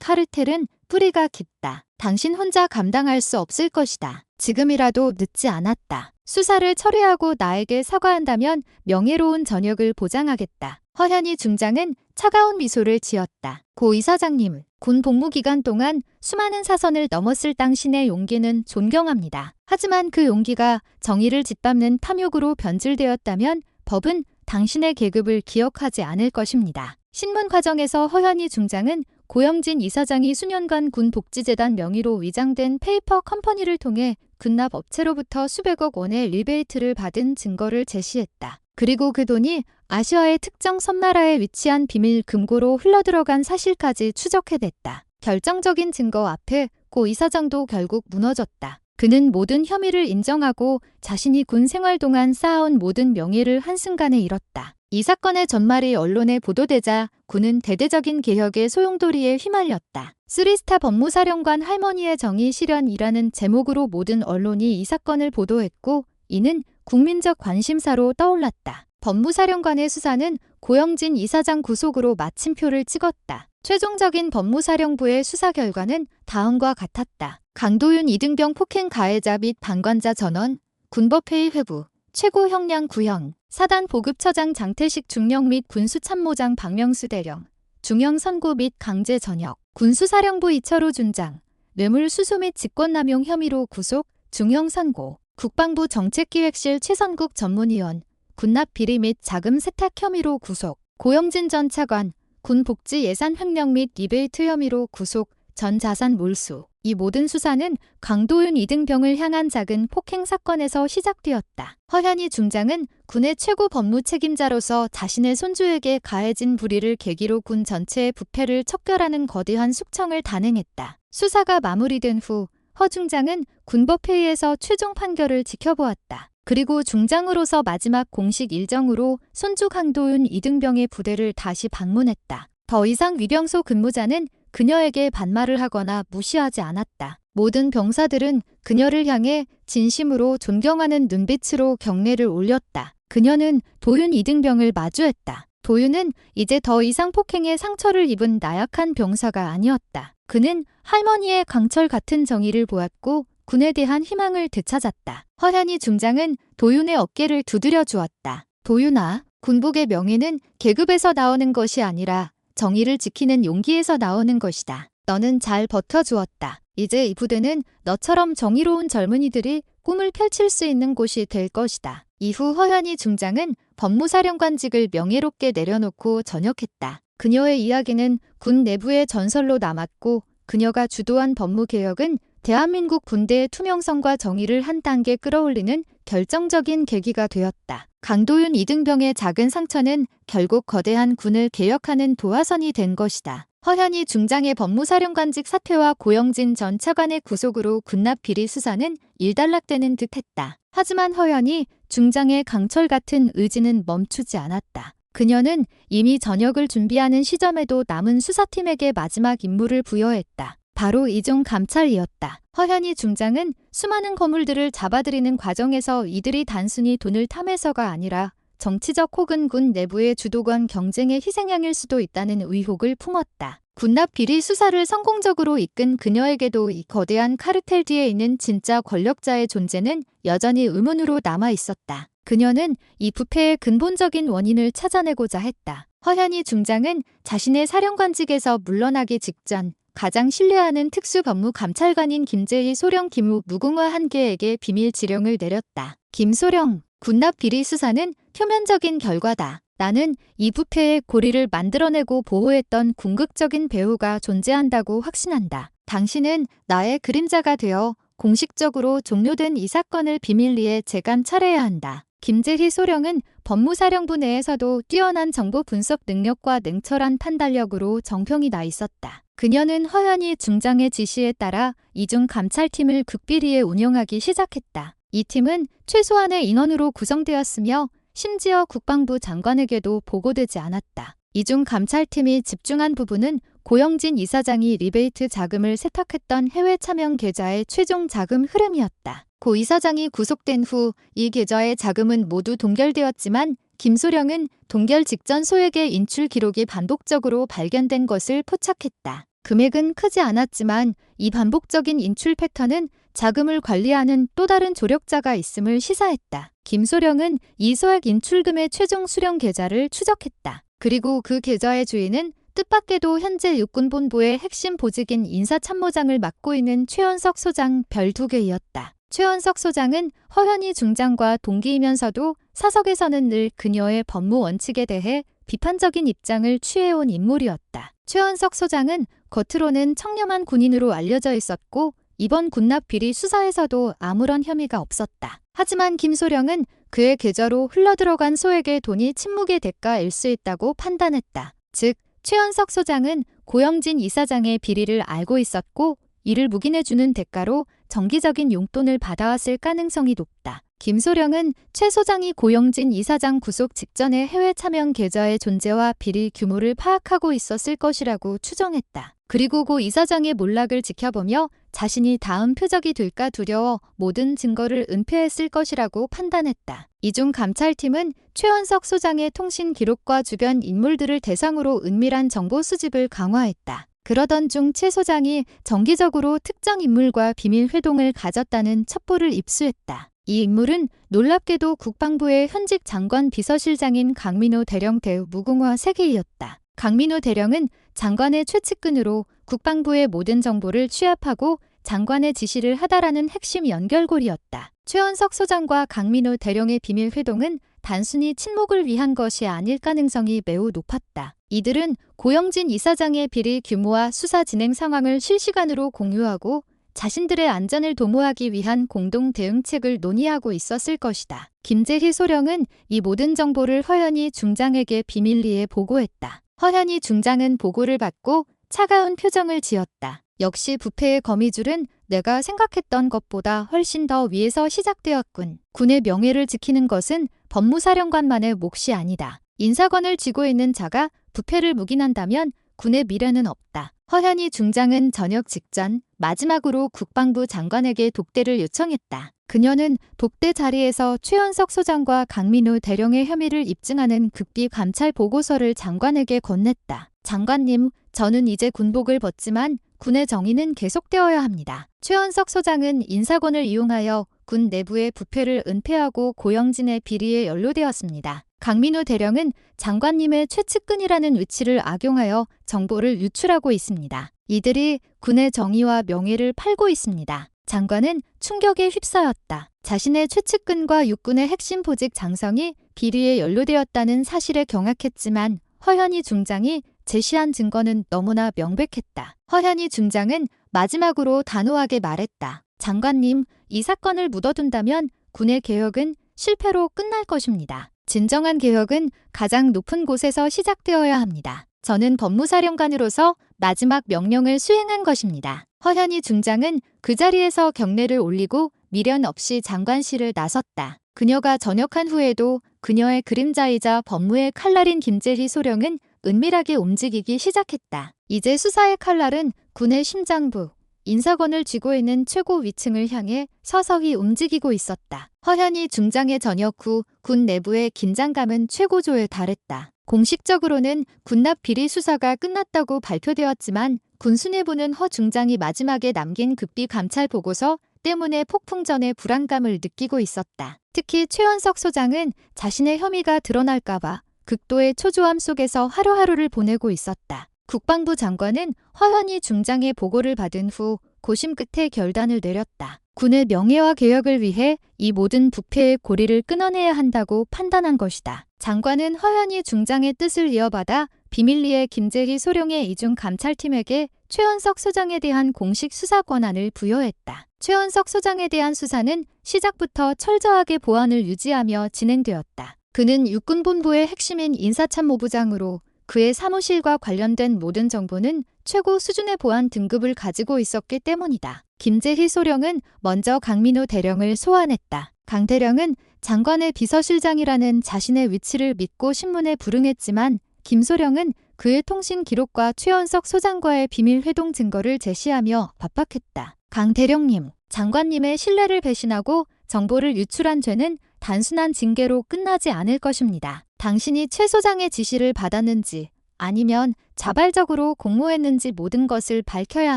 카르텔은 뿌리가 깊다. 당신 혼자 감당할 수 없을 것이다. 지금이라도 늦지 않았다. 수사를 처리하고 나에게 사과한다면 명예로운 전역을 보장하겠다. 허현희 중장은 차가운 미소를 지었다. 고 이사장님, 군 복무 기간 동안 수많은 사선을 넘었을 당신의 용기는 존경합니다. 하지만 그 용기가 정의를 짓밟는 탐욕으로 변질되었다면 법은 당신의 계급을 기억하지 않을 것입니다. 신문 과정에서 허현희 중장은 고영진 이사장이 수년간 군복지재단 명의로 위장된 페이퍼 컴퍼니를 통해 군납 업체로부터 수백억 원의 리베이트를 받은 증거를 제시했다. 그리고 그 돈이 아시아의 특정 섬나라에 위치한 비밀 금고로 흘러들어간 사실까지 추적해냈다. 결정적인 증거 앞에 고 이사장도 결국 무너졌다. 그는 모든 혐의를 인정하고 자신이 군 생활 동안 쌓아온 모든 명예를 한순간에 잃었다. 이 사건의 전말이 언론에 보도되자 군은 대대적인 개혁의 소용돌이에 휘말렸다. 3스타 법무사령관 할머니의 정의 실현이라는 제목으로 모든 언론이 이 사건을 보도했고 이는 국민적 관심사로 떠올랐다. 법무사령관의 수사는 고영진 이사장 구속으로 마침표를 찍었다. 최종적인 법무사령부의 수사 결과는 다음과 같았다. 강도윤 이등병 폭행 가해자 및 방관자 전원, 군법회의 회부, 최고 형량 구형, 사단 보급처장 장태식 중령 및 군수참모장 박명수 대령, 중형 선고 및 강제 전역, 군수사령부 이철호 준장, 뇌물수수 및 직권남용 혐의로 구속, 중형 선고, 국방부 정책기획실 최선국 전문위원, 군납 비리 및 자금 세탁 혐의로 구속, 고영진 전 차관, 군복지 예산 횡령 및 리베이트 혐의로 구속, 전 자산 몰수. 이 모든 수사는 강도윤 이등병을 향한 작은 폭행 사건에서 시작되었다. 허현희 중장은 군의 최고 법무 책임자로서 자신의 손주에게 가해진 불의를 계기로 군 전체의 부패를 척결하는 거대한 숙청을 단행했다. 수사가 마무리된 후 허 중장은 군법회의에서 최종 판결을 지켜보았다. 그리고 중장으로서 마지막 공식 일정으로 손주 강도윤 이등병의 부대를 다시 방문했다. 더 이상 위병소 근무자는 그녀에게 반말을 하거나 무시하지 않았다. 모든 병사들은 그녀를 향해 진심으로 존경하는 눈빛으로 경례를 올렸다. 그녀는 도윤 이등병을 마주했다. 도윤은 이제 더 이상 폭행에 상처를 입은 나약한 병사가 아니었다. 그는 할머니의 강철 같은 정의를 보았고 군에 대한 희망을 되찾았다. 허현희 중장은 도윤의 어깨를 두드려 주었다. 도윤아, 군복의 명예는 계급에서 나오는 것이 아니라 정의를 지키는 용기에서 나오는 것이다. 너는 잘 버텨주었다. 이제 이 부대는 너처럼 정의로운 젊은이들이 꿈을 펼칠 수 있는 곳이 될 것이다. 이후 허현희 중장은 법무사령관직을 명예롭게 내려놓고 전역했다. 그녀의 이야기는 군 내부의 전설로 남았고 그녀가 주도한 법무개혁은 대한민국 군대의 투명성과 정의를 한 단계 끌어올리는 결정적인 계기가 되었다. 강도윤 이등병의 작은 상처는 결국 거대한 군을 개혁하는 도화선이 된 것이다. 허현희 중장의 법무사령관직 사퇴와 고영진 전 차관의 구속으로 군납 비리 수사는 일단락되는 듯했다. 하지만 허현희 중장의 강철 같은 의지는 멈추지 않았다. 그녀는 이미 전역을 준비하는 시점에도 남은 수사팀에게 마지막 임무를 부여했다. 바로 이중 감찰이었다. 허현희 중장은 수많은 거물들을 잡아들이는 과정에서 이들이 단순히 돈을 탐해서가 아니라 정치적 혹은 군 내부의 주도권 경쟁의 희생양일 수도 있다는 의혹을 품었다. 군납 비리 수사를 성공적으로 이끈 그녀에게도 이 거대한 카르텔 뒤에 있는 진짜 권력자의 존재는 여전히 의문으로 남아 있었다. 그녀는 이 부패의 근본적인 원인을 찾아내고자 했다. 허현희 중장은 자신의 사령관직에서 물러나기 직전 가장 신뢰하는 특수법무감찰관인 김재희 소령 기무 무궁화 한계에게 비밀 지령을 내렸다. 김소령, 군납 비리 수사는 표면적인 결과다. 나는 이 부패의 고리를 만들어내고 보호했던 궁극적인 배후가 존재한다고 확신한다. 당신은 나의 그림자가 되어 공식적으로 종료된 이 사건을 비밀리에 재감찰해야 한다. 김재희 소령은 법무사령부 내에서도 뛰어난 정보 분석 능력과 냉철한 판단력으로 정평이 나 있었다. 그녀는 허현희 중장의 지시에 따라 이중 감찰팀을 극비리에 운영하기 시작했다. 이 팀은 최소한의 인원으로 구성되었으며 심지어 국방부 장관에게도 보고되지 않았다. 이중 감찰팀이 집중한 부분은 고영진 이사장이 리베이트 자금을 세탁했던 해외 차명 계좌의 최종 자금 흐름이었다. 고 이사장이 구속된 후 이 계좌의 자금은 모두 동결되었지만 김소령은 동결 직전 소액의 인출 기록이 반복적으로 발견된 것을 포착했다. 금액은 크지 않았지만 이 반복적인 인출 패턴은 자금을 관리하는 또 다른 조력자가 있음을 시사했다. 김소령은 이 소액 인출금의 최종 수령 계좌를 추적했다. 그리고 그 계좌의 주인은 뜻밖에도 현재 육군본부의 핵심 보직인 인사참모장을 맡고 있는 최원석 소장 별 2개이었다. 최원석 소장은 허현희 중장과 동기이면서도 사석에서는 늘 그녀의 법무 원칙에 대해 비판적인 입장을 취해온 인물이었다. 최원석 소장은 겉으로는 청렴한 군인으로 알려져 있었고 이번 군납 비리 수사에서도 아무런 혐의가 없었다. 하지만 김소령은 그의 계좌로 흘러들어간 소액의 돈이 침묵의 대가일 수 있다고 판단했다. 즉, 최원석 소장은 고영진 이사장의 비리를 알고 있었고 이를 묵인해주는 대가로 정기적인 용돈을 받아왔을 가능성이 높다. 김소령은 최 소장이 고영진 이사장 구속 직전에 해외 차명 계좌의 존재와 비리 규모를 파악하고 있었을 것이라고 추정했다. 그리고 고 이사장의 몰락을 지켜보며 자신이 다음 표적이 될까 두려워 모든 증거를 은폐했을 것이라고 판단했다. 이중 감찰팀은 최원석 소장의 통신 기록과 주변 인물들을 대상으로 은밀한 정보 수집을 강화했다. 그러던 중 최 소장이 정기적으로 특정 인물과 비밀 회동을 가졌다는 첩보를 입수했다. 이 인물은 놀랍게도 국방부의 현직 장관 비서실장인 강민호 대령 대 무궁화 세계이었다. 강민호 대령은 장관의 최측근으로 국방부의 모든 정보를 취합하고 장관의 지시를 하다라는 핵심 연결고리였다. 최원석 소장과 강민호 대령의 비밀 회동은 단순히 친목을 위한 것이 아닐 가능성이 매우 높았다. 이들은 고영진 이사장의 비리 규모와 수사 진행 상황을 실시간으로 공유하고 자신들의 안전을 도모하기 위한 공동 대응책을 논의하고 있었을 것이다. 김재희 소령은 이 모든 정보를 허현희 중장에게 비밀리에 보고했다. 허현희 중장은 보고를 받고 차가운 표정을 지었다. 역시 부패의 거미줄은 내가 생각했던 것보다 훨씬 더 위에서 시작되었군. 군의 명예를 지키는 것은 법무사령관만의 몫이 아니다. 인사권을 쥐고 있는 자가 부패를 묵인한다면 군의 미래는 없다. 허현희 중장은 전역 직전 마지막으로 국방부 장관에게 독대를 요청했다. 그녀는 독대 자리에서 최원석 소장과 강민호 대령의 혐의를 입증하는 극비 감찰 보고서를 장관에게 건넸다. 장관님, 저는 이제 군복을 벗지만 군의 정의는 계속되어야 합니다. 최원석 소장은 인사권을 이용하여 군 내부의 부패를 은폐하고 고영진의 비리에 연루되었습니다. 강민호 대령은 장관님의 최측근이라는 위치를 악용하여 정보를 유출하고 있습니다. 이들이 군의 정의와 명예를 팔고 있습니다. 장관은 충격에 휩싸였다. 자신의 최측근과 육군의 핵심 보직 장성이 비리에 연루되었다는 사실에 경악했지만 허현희 중장이 제시한 증거는 너무나 명백했다. 허현희 중장은 마지막으로 단호하게 말했다. 장관님, 이 사건을 묻어둔다면 군의 개혁은 실패로 끝날 것입니다. 진정한 개혁은 가장 높은 곳에서 시작되어야 합니다. 저는 법무사령관으로서 마지막 명령을 수행한 것입니다. 허현희 중장은 그 자리에서 경례를 올리고 미련 없이 장관실을 나섰다. 그녀가 전역한 후에도 그녀의 그림자이자 법무의 칼날인 김재희 소령은 은밀하게 움직이기 시작했다. 이제 수사의 칼날은 군의 심장부, 인사권을 쥐고 있는 최고 위층을 향해 서서히 움직이고 있었다. 허현희 중장의 전역 후 군 내부의 긴장감은 최고조에 달했다. 공식적으로는 군납 비리 수사가 끝났다고 발표되었지만 군 수뇌부는 허 중장이 마지막에 남긴 극비 감찰 보고서 때문에 폭풍전의 불안감을 느끼고 있었다. 특히 최원석 소장은 자신의 혐의가 드러날까봐 극도의 초조함 속에서 하루하루를 보내고 있었다. 국방부 장관은 허현희 중장의 보고를 받은 후 고심 끝에 결단을 내렸다. 군의 명예와 개혁을 위해 이 모든 부패의 고리를 끊어내야 한다고 판단한 것이다. 장관은 허현희 중장의 뜻을 이어받아 비밀리에 김재희 소령의 이중 감찰팀에게 최원석 소장에 대한 공식 수사 권한을 부여했다. 최원석 소장에 대한 수사는 시작부터 철저하게 보안을 유지하며 진행되었다. 그는 육군본부의 핵심인 인사참모부장으로 그의 사무실과 관련된 모든 정보는 최고 수준의 보안 등급을 가지고 있었기 때문이다. 김재희 소령은 먼저 강민호 대령을 소환했다. 강 대령은 장관의 비서실장이라는 자신의 위치를 믿고 신문에 불응했지만 김소령은 그의 통신 기록과 최원석 소장과의 비밀 회동 증거를 제시하며 반박했다. 강 대령님, 장관님의 신뢰를 배신하고 정보를 유출한 죄는 단순한 징계로 끝나지 않을 것입니다. 당신이 최 소장의 지시를 받았는지 아니면 자발적으로 공모했는지 모든 것을 밝혀야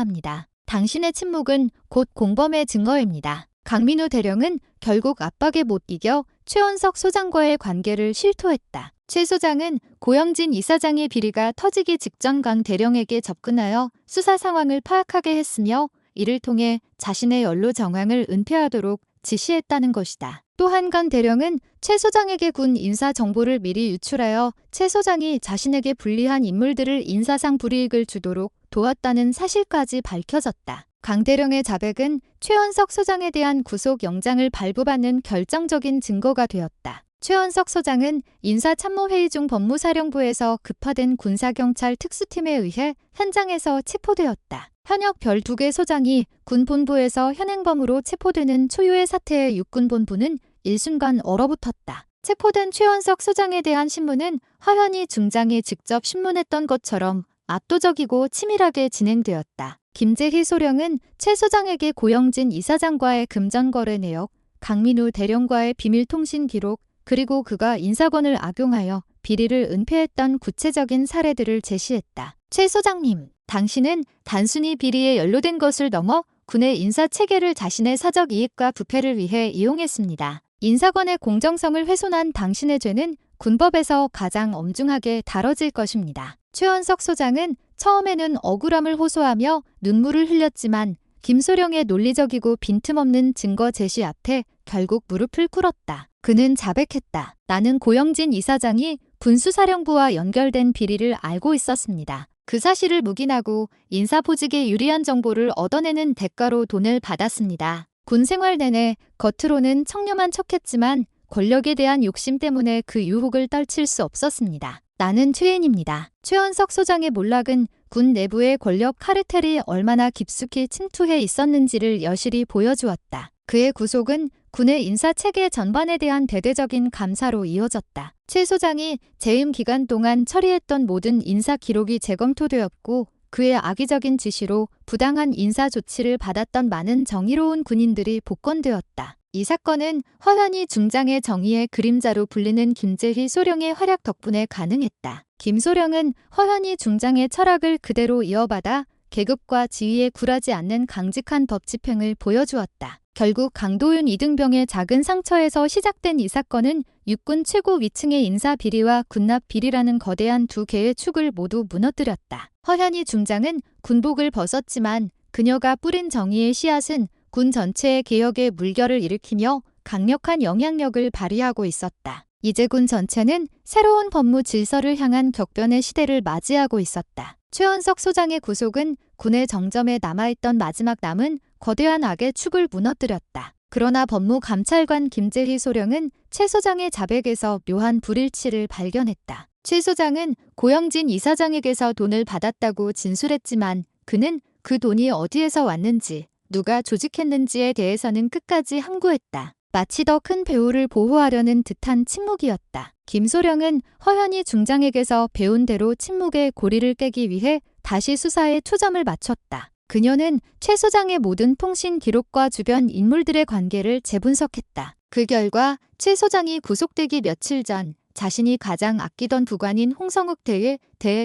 합니다. 당신의 침묵은 곧 공범의 증거입니다. 강민우 대령은 결국 압박에 못 이겨 최원석 소장과의 관계를 실토했다. 최 소장은 고영진 이사장의 비리가 터지기 직전 강 대령에게 접근하여 수사 상황을 파악하게 했으며 이를 통해 자신의 연루 정황을 은폐하도록 지시했다는 것이다. 또한 강 대령은 최 소장에게 군 인사 정보를 미리 유출하여 최 소장이 자신에게 불리한 인물들을 인사상 불이익을 주도록 도왔다는 사실까지 밝혀졌다. 강 대령의 자백은 최원석 소장에 대한 구속 영장을 발부받는 결정적인 증거가 되었다. 최원석 소장은 인사참모회의 중 법무사령부에서 급파된 군사경찰 특수팀에 의해 현장에서 체포되었다. 현역 별 2개 소장이 군본부에서 현행범으로 체포되는 초유의 사태의 육군본부는 일순간 얼어붙었다. 체포된 최원석 소장에 대한 신문은 허현희 중장이 직접 신문했던 것처럼 압도적이고 치밀하게 진행되었다. 김재희 소령은 최 소장에게 고영진 이사장과의 금전거래 내역, 강민우 대령과의 비밀통신 기록, 그리고 그가 인사권을 악용하여 비리를 은폐했던 구체적인 사례들을 제시했다. 최 소장님, 당신은 단순히 비리에 연루된 것을 넘어 군의 인사체계를 자신의 사적 이익과 부패를 위해 이용했습니다. 인사권의 공정성을 훼손한 당신의 죄는 군법에서 가장 엄중하게 다뤄질 것입니다. 최원석 소장은 처음에는 억울함을 호소하며 눈물을 흘렸지만 김소령의 논리적이고 빈틈없는 증거 제시 앞에 결국 무릎을 꿇었다. 그는 자백했다. 나는 고영진 이사장이 군수사령부와 연결된 비리를 알고 있었습니다. 그 사실을 묵인하고 인사보직에 유리한 정보를 얻어내는 대가로 돈을 받았습니다. 군 생활 내내 겉으로는 청렴한 척했지만 권력에 대한 욕심 때문에 그 유혹을 떨칠 수 없었습니다. 나는 최인입니다. 최원석 소장의 몰락은 군 내부의 권력 카르텔이 얼마나 깊숙이 침투해 있었는지를 여실히 보여주었다. 그의 구속은 군의 인사체계 전반에 대한 대대적인 감사로 이어졌다. 최 소장이 재임 기간 동안 처리했던 모든 인사 기록이 재검토되었고 그의 악의적인 지시로 부당한 인사 조치를 받았던 많은 정의로운 군인들이 복권되었다. 이 사건은 허현희 중장의 정의의 그림자로 불리는 김재희 소령의 활약 덕분에 가능했다. 김 소령은 허현희 중장의 철학을 그대로 이어받아 계급과 지위에 굴하지 않는 강직한 법 집행을 보여주었다. 결국 강도윤 이등병의 작은 상처에서 시작된 이 사건은 육군 최고 위층의 인사 비리와 군납 비리라는 거대한 두 개의 축을 모두 무너뜨렸다. 허현희 중장은 군복을 벗었지만 그녀가 뿌린 정의의 씨앗은 군 전체의 개혁에 물결을 일으키며 강력한 영향력을 발휘하고 있었다. 이제 군 전체는 새로운 법무 질서를 향한 격변의 시대를 맞이하고 있었다. 최원석 소장의 구속은 군의 정점에 남아있던 마지막 남은 거대한 악의 축을 무너뜨렸다. 그러나 법무감찰관 김재희 소령은 최 소장의 자백에서 묘한 불일치를 발견했다. 최 소장은 고영진 이사장에게서 돈을 받았다고 진술했지만 그는 그 돈이 어디에서 왔는지 누가 조직했는지에 대해서는 끝까지 항구했다. 마치 더 큰 배우를 보호하려는 듯한 침묵이었다. 김소령은 허현희 중장에게서 배운 대로 침묵의 고리를 깨기 위해 다시 수사에 초점을 맞췄다. 그녀는 최 소장의 모든 통신 기록과 주변 인물들의 관계를 재분석했다. 그 결과 최 소장이 구속되기 며칠 전 자신이 가장 아끼던 부관인 홍성욱 대의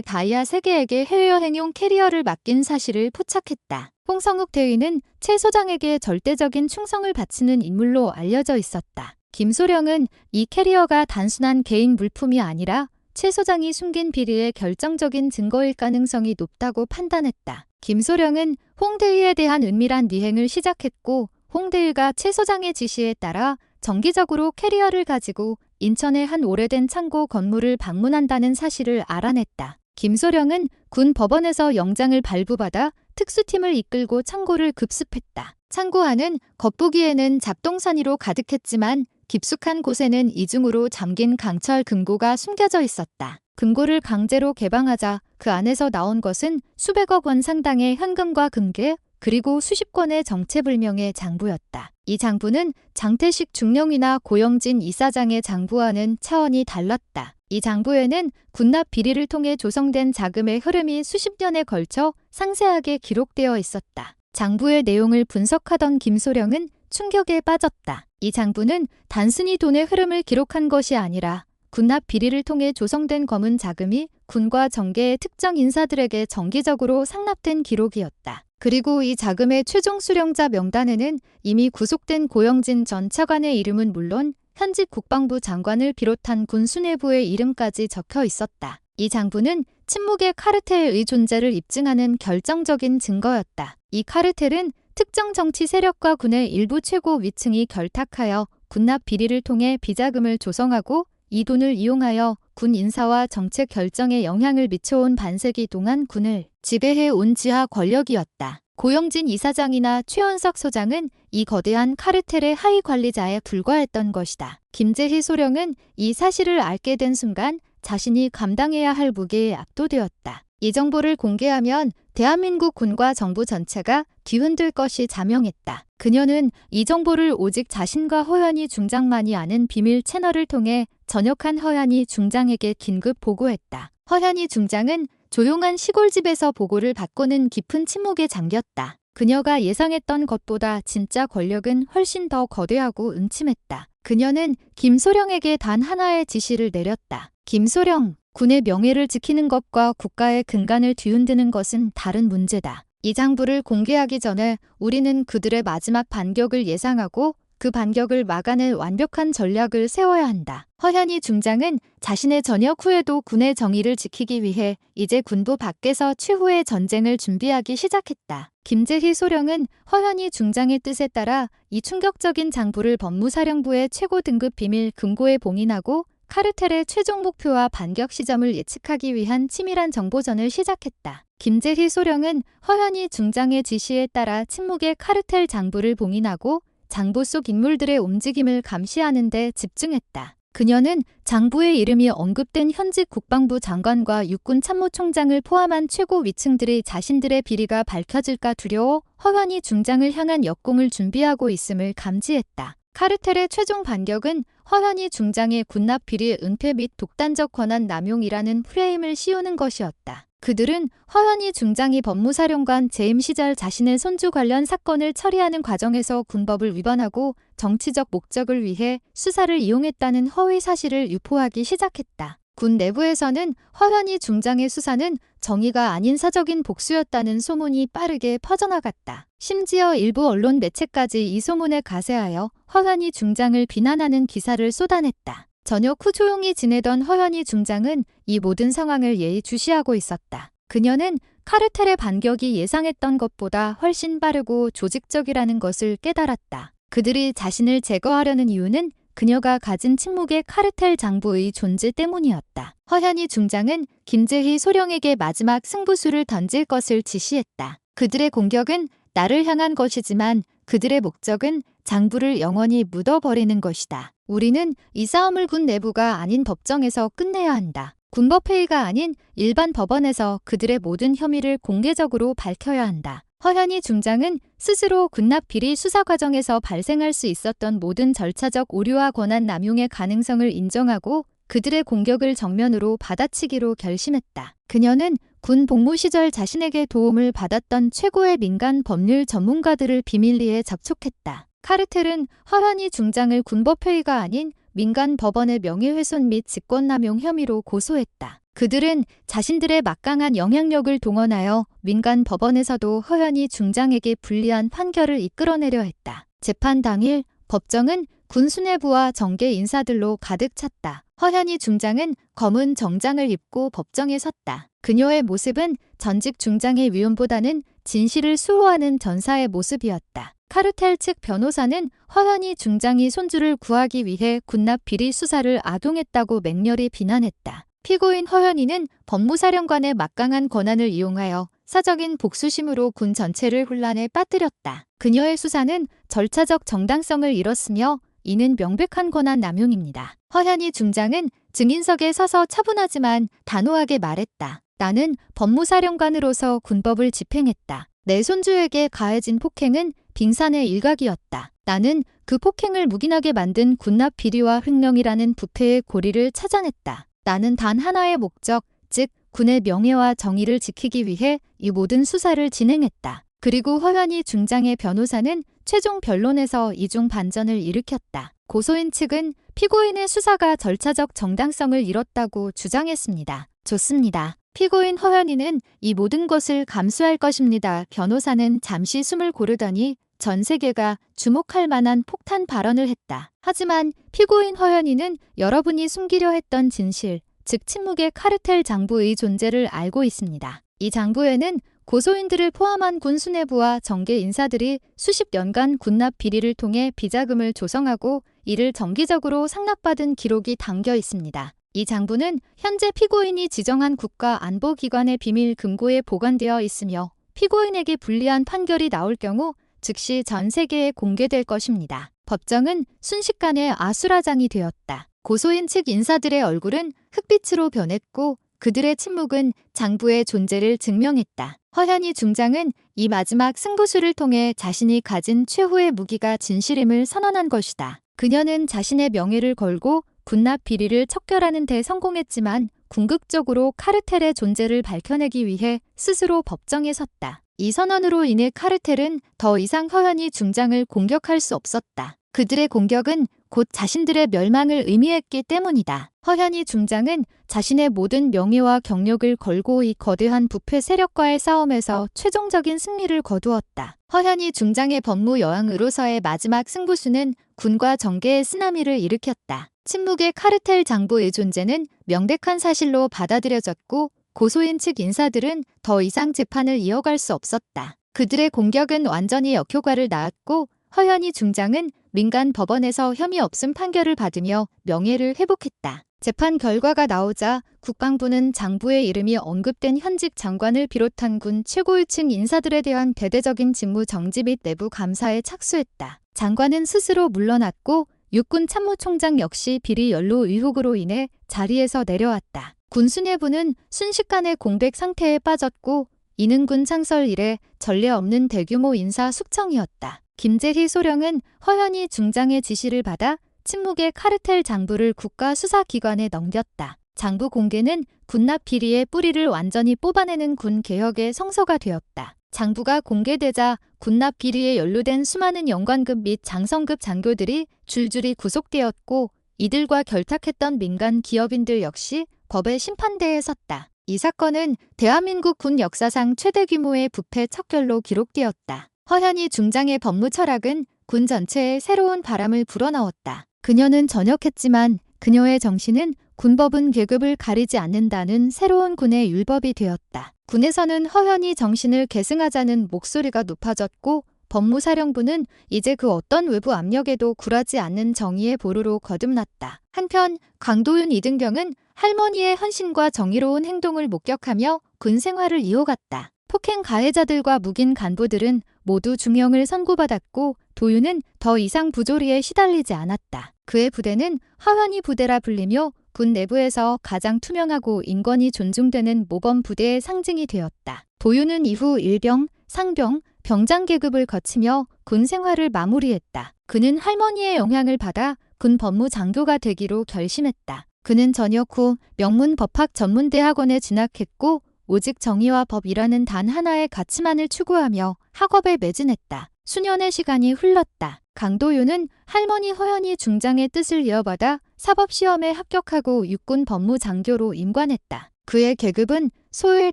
다이아 3개에게 해외여행용 캐리어를 맡긴 사실을 포착했다. 홍성욱 대위는 최 소장에게 절대적인 충성을 바치는 인물로 알려져 있었다. 김소령은 이 캐리어가 단순한 개인 물품이 아니라 최 소장이 숨긴 비리의 결정적인 증거일 가능성이 높다고 판단했다. 김소령은 홍 대위에 대한 은밀한 미행을 시작했고 홍 대위가 최 소장의 지시에 따라 정기적으로 캐리어를 가지고 인천의 한 오래된 창고 건물을 방문한다는 사실을 알아냈다. 김소령은 군 법원에서 영장을 발부받아 특수팀을 이끌고 창고를 급습했다. 창고 안은 겉보기에는 잡동사니로 가득했지만 깊숙한 곳에는 이중으로 잠긴 강철 금고가 숨겨져 있었다. 금고를 강제로 개방하자 그 안에서 나온 것은 수백억 원 상당의 현금과 금괴, 그리고 수십 건의 정체불명의 장부였다. 이 장부는 장태식 중령이나 고영진 이사장의 장부와는 차원이 달랐다. 이 장부에는 군납 비리를 통해 조성된 자금의 흐름이 수십 년에 걸쳐 상세하게 기록되어 있었다. 장부의 내용을 분석하던 김소령은 충격에 빠졌다. 이 장부는 단순히 돈의 흐름을 기록한 것이 아니라 군납 비리를 통해 조성된 검은 자금이 군과 정계의 특정 인사들에게 정기적으로 상납된 기록이었다. 그리고 이 자금의 최종 수령자 명단에는 이미 구속된 고영진 전 차관의 이름은 물론 현직 국방부 장관을 비롯한 군 수뇌부의 이름까지 적혀 있었다. 이 장부는 친묵의 카르텔의 존재를 입증하는 결정적인 증거였다. 이 카르텔은 특정 정치 세력과 군의 일부 최고 위층이 결탁하여 군납 비리를 통해 비자금을 조성하고 이 돈을 이용하여 군 인사와 정책 결정에 영향을 미쳐온 반세기 동안 군을 지배해 온 지하 권력이었다. 고영진 이사장이나 최원석 소장은 이 거대한 카르텔의 하위 관리자에 불과했던 것이다. 김재희 소령은 이 사실을 알게 된 순간 자신이 감당해야 할 무게에 압도되었다. 이 정보를 공개하면 대한민국 군과 정부 전체가 뒤흔들 것이 자명했다. 그녀는 이 정보를 오직 자신과 허현희 중장만이 아는 비밀 채널을 통해 전역한 허현희 중장에게 긴급 보고했다. 허현희 중장은 조용한 시골집에서 보고를 받고는 깊은 침묵에 잠겼다. 그녀가 예상했던 것보다 진짜 권력은 훨씬 더 거대하고 음침했다. 그녀는 김소령에게 단 하나의 지시를 내렸다. 김소령, 군의 명예를 지키는 것과 국가의 근간을 뒤흔드는 것은 다른 문제다. 이 장부를 공개하기 전에 우리는 그들의 마지막 반격을 예상하고 그 반격을 막아낼 완벽한 전략을 세워야 한다. 허현희 중장은 자신의 전역 후에도 군의 정의를 지키기 위해 이제 군부 밖에서 최후의 전쟁을 준비하기 시작했다. 김재희 소령은 허현희 중장의 뜻에 따라 이 충격적인 장부를 법무사령부의 최고 등급 비밀 금고에 봉인하고 카르텔의 최종 목표와 반격 시점을 예측하기 위한 치밀한 정보전을 시작했다. 김재희 소령은 허현희 중장의 지시에 따라 침묵의 카르텔 장부를 봉인하고 장부 속 인물들의 움직임을 감시하는 데 집중했다. 그녀는 장부의 이름이 언급된 현직 국방부 장관과 육군 참모총장을 포함한 최고 위층들이 자신들의 비리가 밝혀질까 두려워 허현희 중장을 향한 역공을 준비하고 있음을 감지했다. 카르텔의 최종 반격은 허현희 중장의 군납 비리 은폐 및 독단적 권한 남용이라는 프레임을 씌우는 것이었다. 그들은 허현희 중장이 법무사령관 재임 시절 자신의 손주 관련 사건을 처리하는 과정에서 군법을 위반하고 정치적 목적을 위해 수사를 이용했다는 허위 사실을 유포하기 시작했다. 군 내부에서는 허현희 중장의 수사는 정의가 아닌 사적인 복수였다는 소문이 빠르게 퍼져나갔다. 심지어 일부 언론 매체까지 이 소문에 가세하여 허현희 중장을 비난하는 기사를 쏟아냈다. 전역 후 조용히 지내던 허현희 중장은 이 모든 상황을 예의주시하고 있었다. 그녀는 카르텔의 반격이 예상했던 것보다 훨씬 빠르고 조직적이라는 것을 깨달았다. 그들이 자신을 제거하려는 이유는 그녀가 가진 침묵의 카르텔 장부의 존재 때문이었다. 허현희 중장은 김재희 소령에게 마지막 승부수를 던질 것을 지시했다. 그들의 공격은 나를 향한 것이지만 그들의 목적은 장부를 영원히 묻어버리는 것이다. 우리는 이 싸움을 군 내부가 아닌 법정에서 끝내야 한다. 군법회의가 아닌 일반 법원에서 그들의 모든 혐의를 공개적으로 밝혀야 한다. 허현희 중장은 스스로 군납 비리 수사 과정에서 발생할 수 있었던 모든 절차적 오류와 권한 남용의 가능성을 인정하고 그들의 공격을 정면으로 받아치기로 결심했다. 그녀는 군 복무 시절 자신에게 도움을 받았던 최고의 민간 법률 전문가들을 비밀리에 접촉했다. 카르텔은 허현희 중장을 군법회의가 아닌 민간 법원의 명예훼손 및 직권남용 혐의로 고소했다. 그들은 자신들의 막강한 영향력을 동원하여 민간 법원에서도 허현희 중장에게 불리한 판결을 이끌어내려 했다. 재판 당일 법정은 군 수뇌부와 정계 인사들로 가득 찼다. 허현희 중장은 검은 정장을 입고 법정에 섰다. 그녀의 모습은 전직 중장의 위엄보다는 진실을 수호하는 전사의 모습이었다. 카르텔 측 변호사는 허현희 중장이 손주를 구하기 위해 군납 비리 수사를 악용했다고 맹렬히 비난했다. 피고인 허현희는 법무사령관의 막강한 권한을 이용하여 사적인 복수심으로 군 전체를 혼란에 빠뜨렸다. 그녀의 수사는 절차적 정당성을 잃었으며 이는 명백한 권한 남용입니다. 허현희 중장은 증인석에 서서 차분하지만 단호하게 말했다. 나는 법무사령관으로서 군법을 집행했다. 내 손주에게 가해진 폭행은 빙산의 일각이었다. 나는 그 폭행을 묵인하게 만든 군납 비리와 횡령이라는 부패의 고리를 찾아냈다. 나는 단 하나의 목적, 즉 군의 명예와 정의를 지키기 위해 이 모든 수사를 진행했다. 그리고 허현희 중장의 변호사는 최종 변론에서 이중 반전을 일으켰다. 고소인 측은 피고인의 수사가 절차적 정당성을 잃었다고 주장했습니다. 좋습니다. 피고인 허현희는 이 모든 것을 감수할 것입니다. 변호사는 잠시 숨을 고르더니 전 세계가 주목할 만한 폭탄 발언을 했다. 하지만 피고인 허현희는 여러분이 숨기려 했던 진실, 즉 침묵의 카르텔 장부의 존재를 알고 있습니다. 이 장부에는 고소인들을 포함한 군 수뇌부와 정계 인사들이 수십 년간 군납 비리를 통해 비자금을 조성하고 이를 정기적으로 상납받은 기록이 담겨 있습니다. 이 장부는 현재 피고인이 지정한 국가안보기관의 비밀 금고에 보관되어 있으며 피고인에게 불리한 판결이 나올 경우 즉시 전 세계에 공개될 것입니다. 법정은 순식간에 아수라장이 되었다. 고소인 측 인사들의 얼굴은 흑빛으로 변했고 그들의 침묵은 장부의 존재를 증명했다. 허현희 중장은 이 마지막 승부수를 통해 자신이 가진 최후의 무기가 진실임을 선언한 것이다. 그녀는 자신의 명예를 걸고 군납 비리를 척결하는 데 성공했지만 궁극적으로 카르텔의 존재를 밝혀내기 위해 스스로 법정에 섰다. 이 선언으로 인해 카르텔은 더 이상 허현희 중장을 공격할 수 없었다. 그들의 공격은 곧 자신들의 멸망을 의미했기 때문이다. 허현희 중장은 자신의 모든 명예와 경력을 걸고 이 거대한 부패 세력과의 싸움에서 최종적인 승리를 거두었다. 허현희 중장의 법무 여왕으로서의 마지막 승부수는 군과 정계의 쓰나미를 일으켰다. 침묵의 카르텔 장부의 존재는 명백한 사실로 받아들여졌고 고소인 측 인사들은 더 이상 재판을 이어갈 수 없었다. 그들의 공격은 완전히 역효과를 낳았고 허현희 중장은 민간 법원에서 혐의 없음 판결을 받으며 명예를 회복했다. 재판 결과가 나오자 국방부는 장부의 이름이 언급된 현직 장관을 비롯한 군 최고위층 인사들에 대한 대대적인 직무 정지 및 내부 감사에 착수했다. 장관은 스스로 물러났고 육군 참모총장 역시 비리 연루 의혹으로 인해 자리에서 내려왔다. 군 수뇌부는 순식간에 공백 상태에 빠졌고 이는 군 창설 이래 전례 없는 대규모 인사 숙청이었다. 김재희 소령은 허현희 중장의 지시를 받아 침묵의 카르텔 장부를 국가수사기관에 넘겼다. 장부 공개는 군납 비리의 뿌리를 완전히 뽑아내는 군 개혁의 성서가 되었다. 장부가 공개되자 군납 비리에 연루된 수많은 영관급 및 장성급 장교들이 줄줄이 구속되었고 이들과 결탁했던 민간 기업인들 역시 법의 심판대에 섰다. 이 사건은 대한민국 군 역사상 최대 규모의 부패 척결로 기록되었다. 허현희 중장의 법무 철학은 군 전체에 새로운 바람을 불어넣었다. 그녀는 전역했지만 그녀의 정신은 군법은 계급을 가리지 않는다는 새로운 군의 율법이 되었다. 군에서는 허현희 정신을 계승하자는 목소리가 높아졌고 법무사령부는 이제 그 어떤 외부 압력에도 굴하지 않는 정의의 보루로 거듭났다. 한편 강도윤 이등병은 할머니의 헌신과 정의로운 행동을 목격하며 군 생활을 이어갔다. 폭행 가해자들과 묵인 간부들은 모두 중형을 선고받았고 도윤은 더 이상 부조리에 시달리지 않았다. 그의 부대는 허현희 부대라 불리며 군 내부에서 가장 투명하고 인권이 존중되는 모범 부대의 상징이 되었다. 도윤은 이후 일병, 상병, 병장 계급을 거치며 군 생활을 마무리했다. 그는 할머니의 영향을 받아 군 법무장교가 되기로 결심했다. 그는 전역 후 명문 법학전문대학원에 진학했고 오직 정의와 법이라는 단 하나의 가치만을 추구하며 학업에 매진했다. 수년의 시간이 흘렀다. 강도윤은 할머니 허현희 중장의 뜻을 이어받아 사법시험에 합격하고 육군 법무장교로 임관했다. 그의 계급은 소일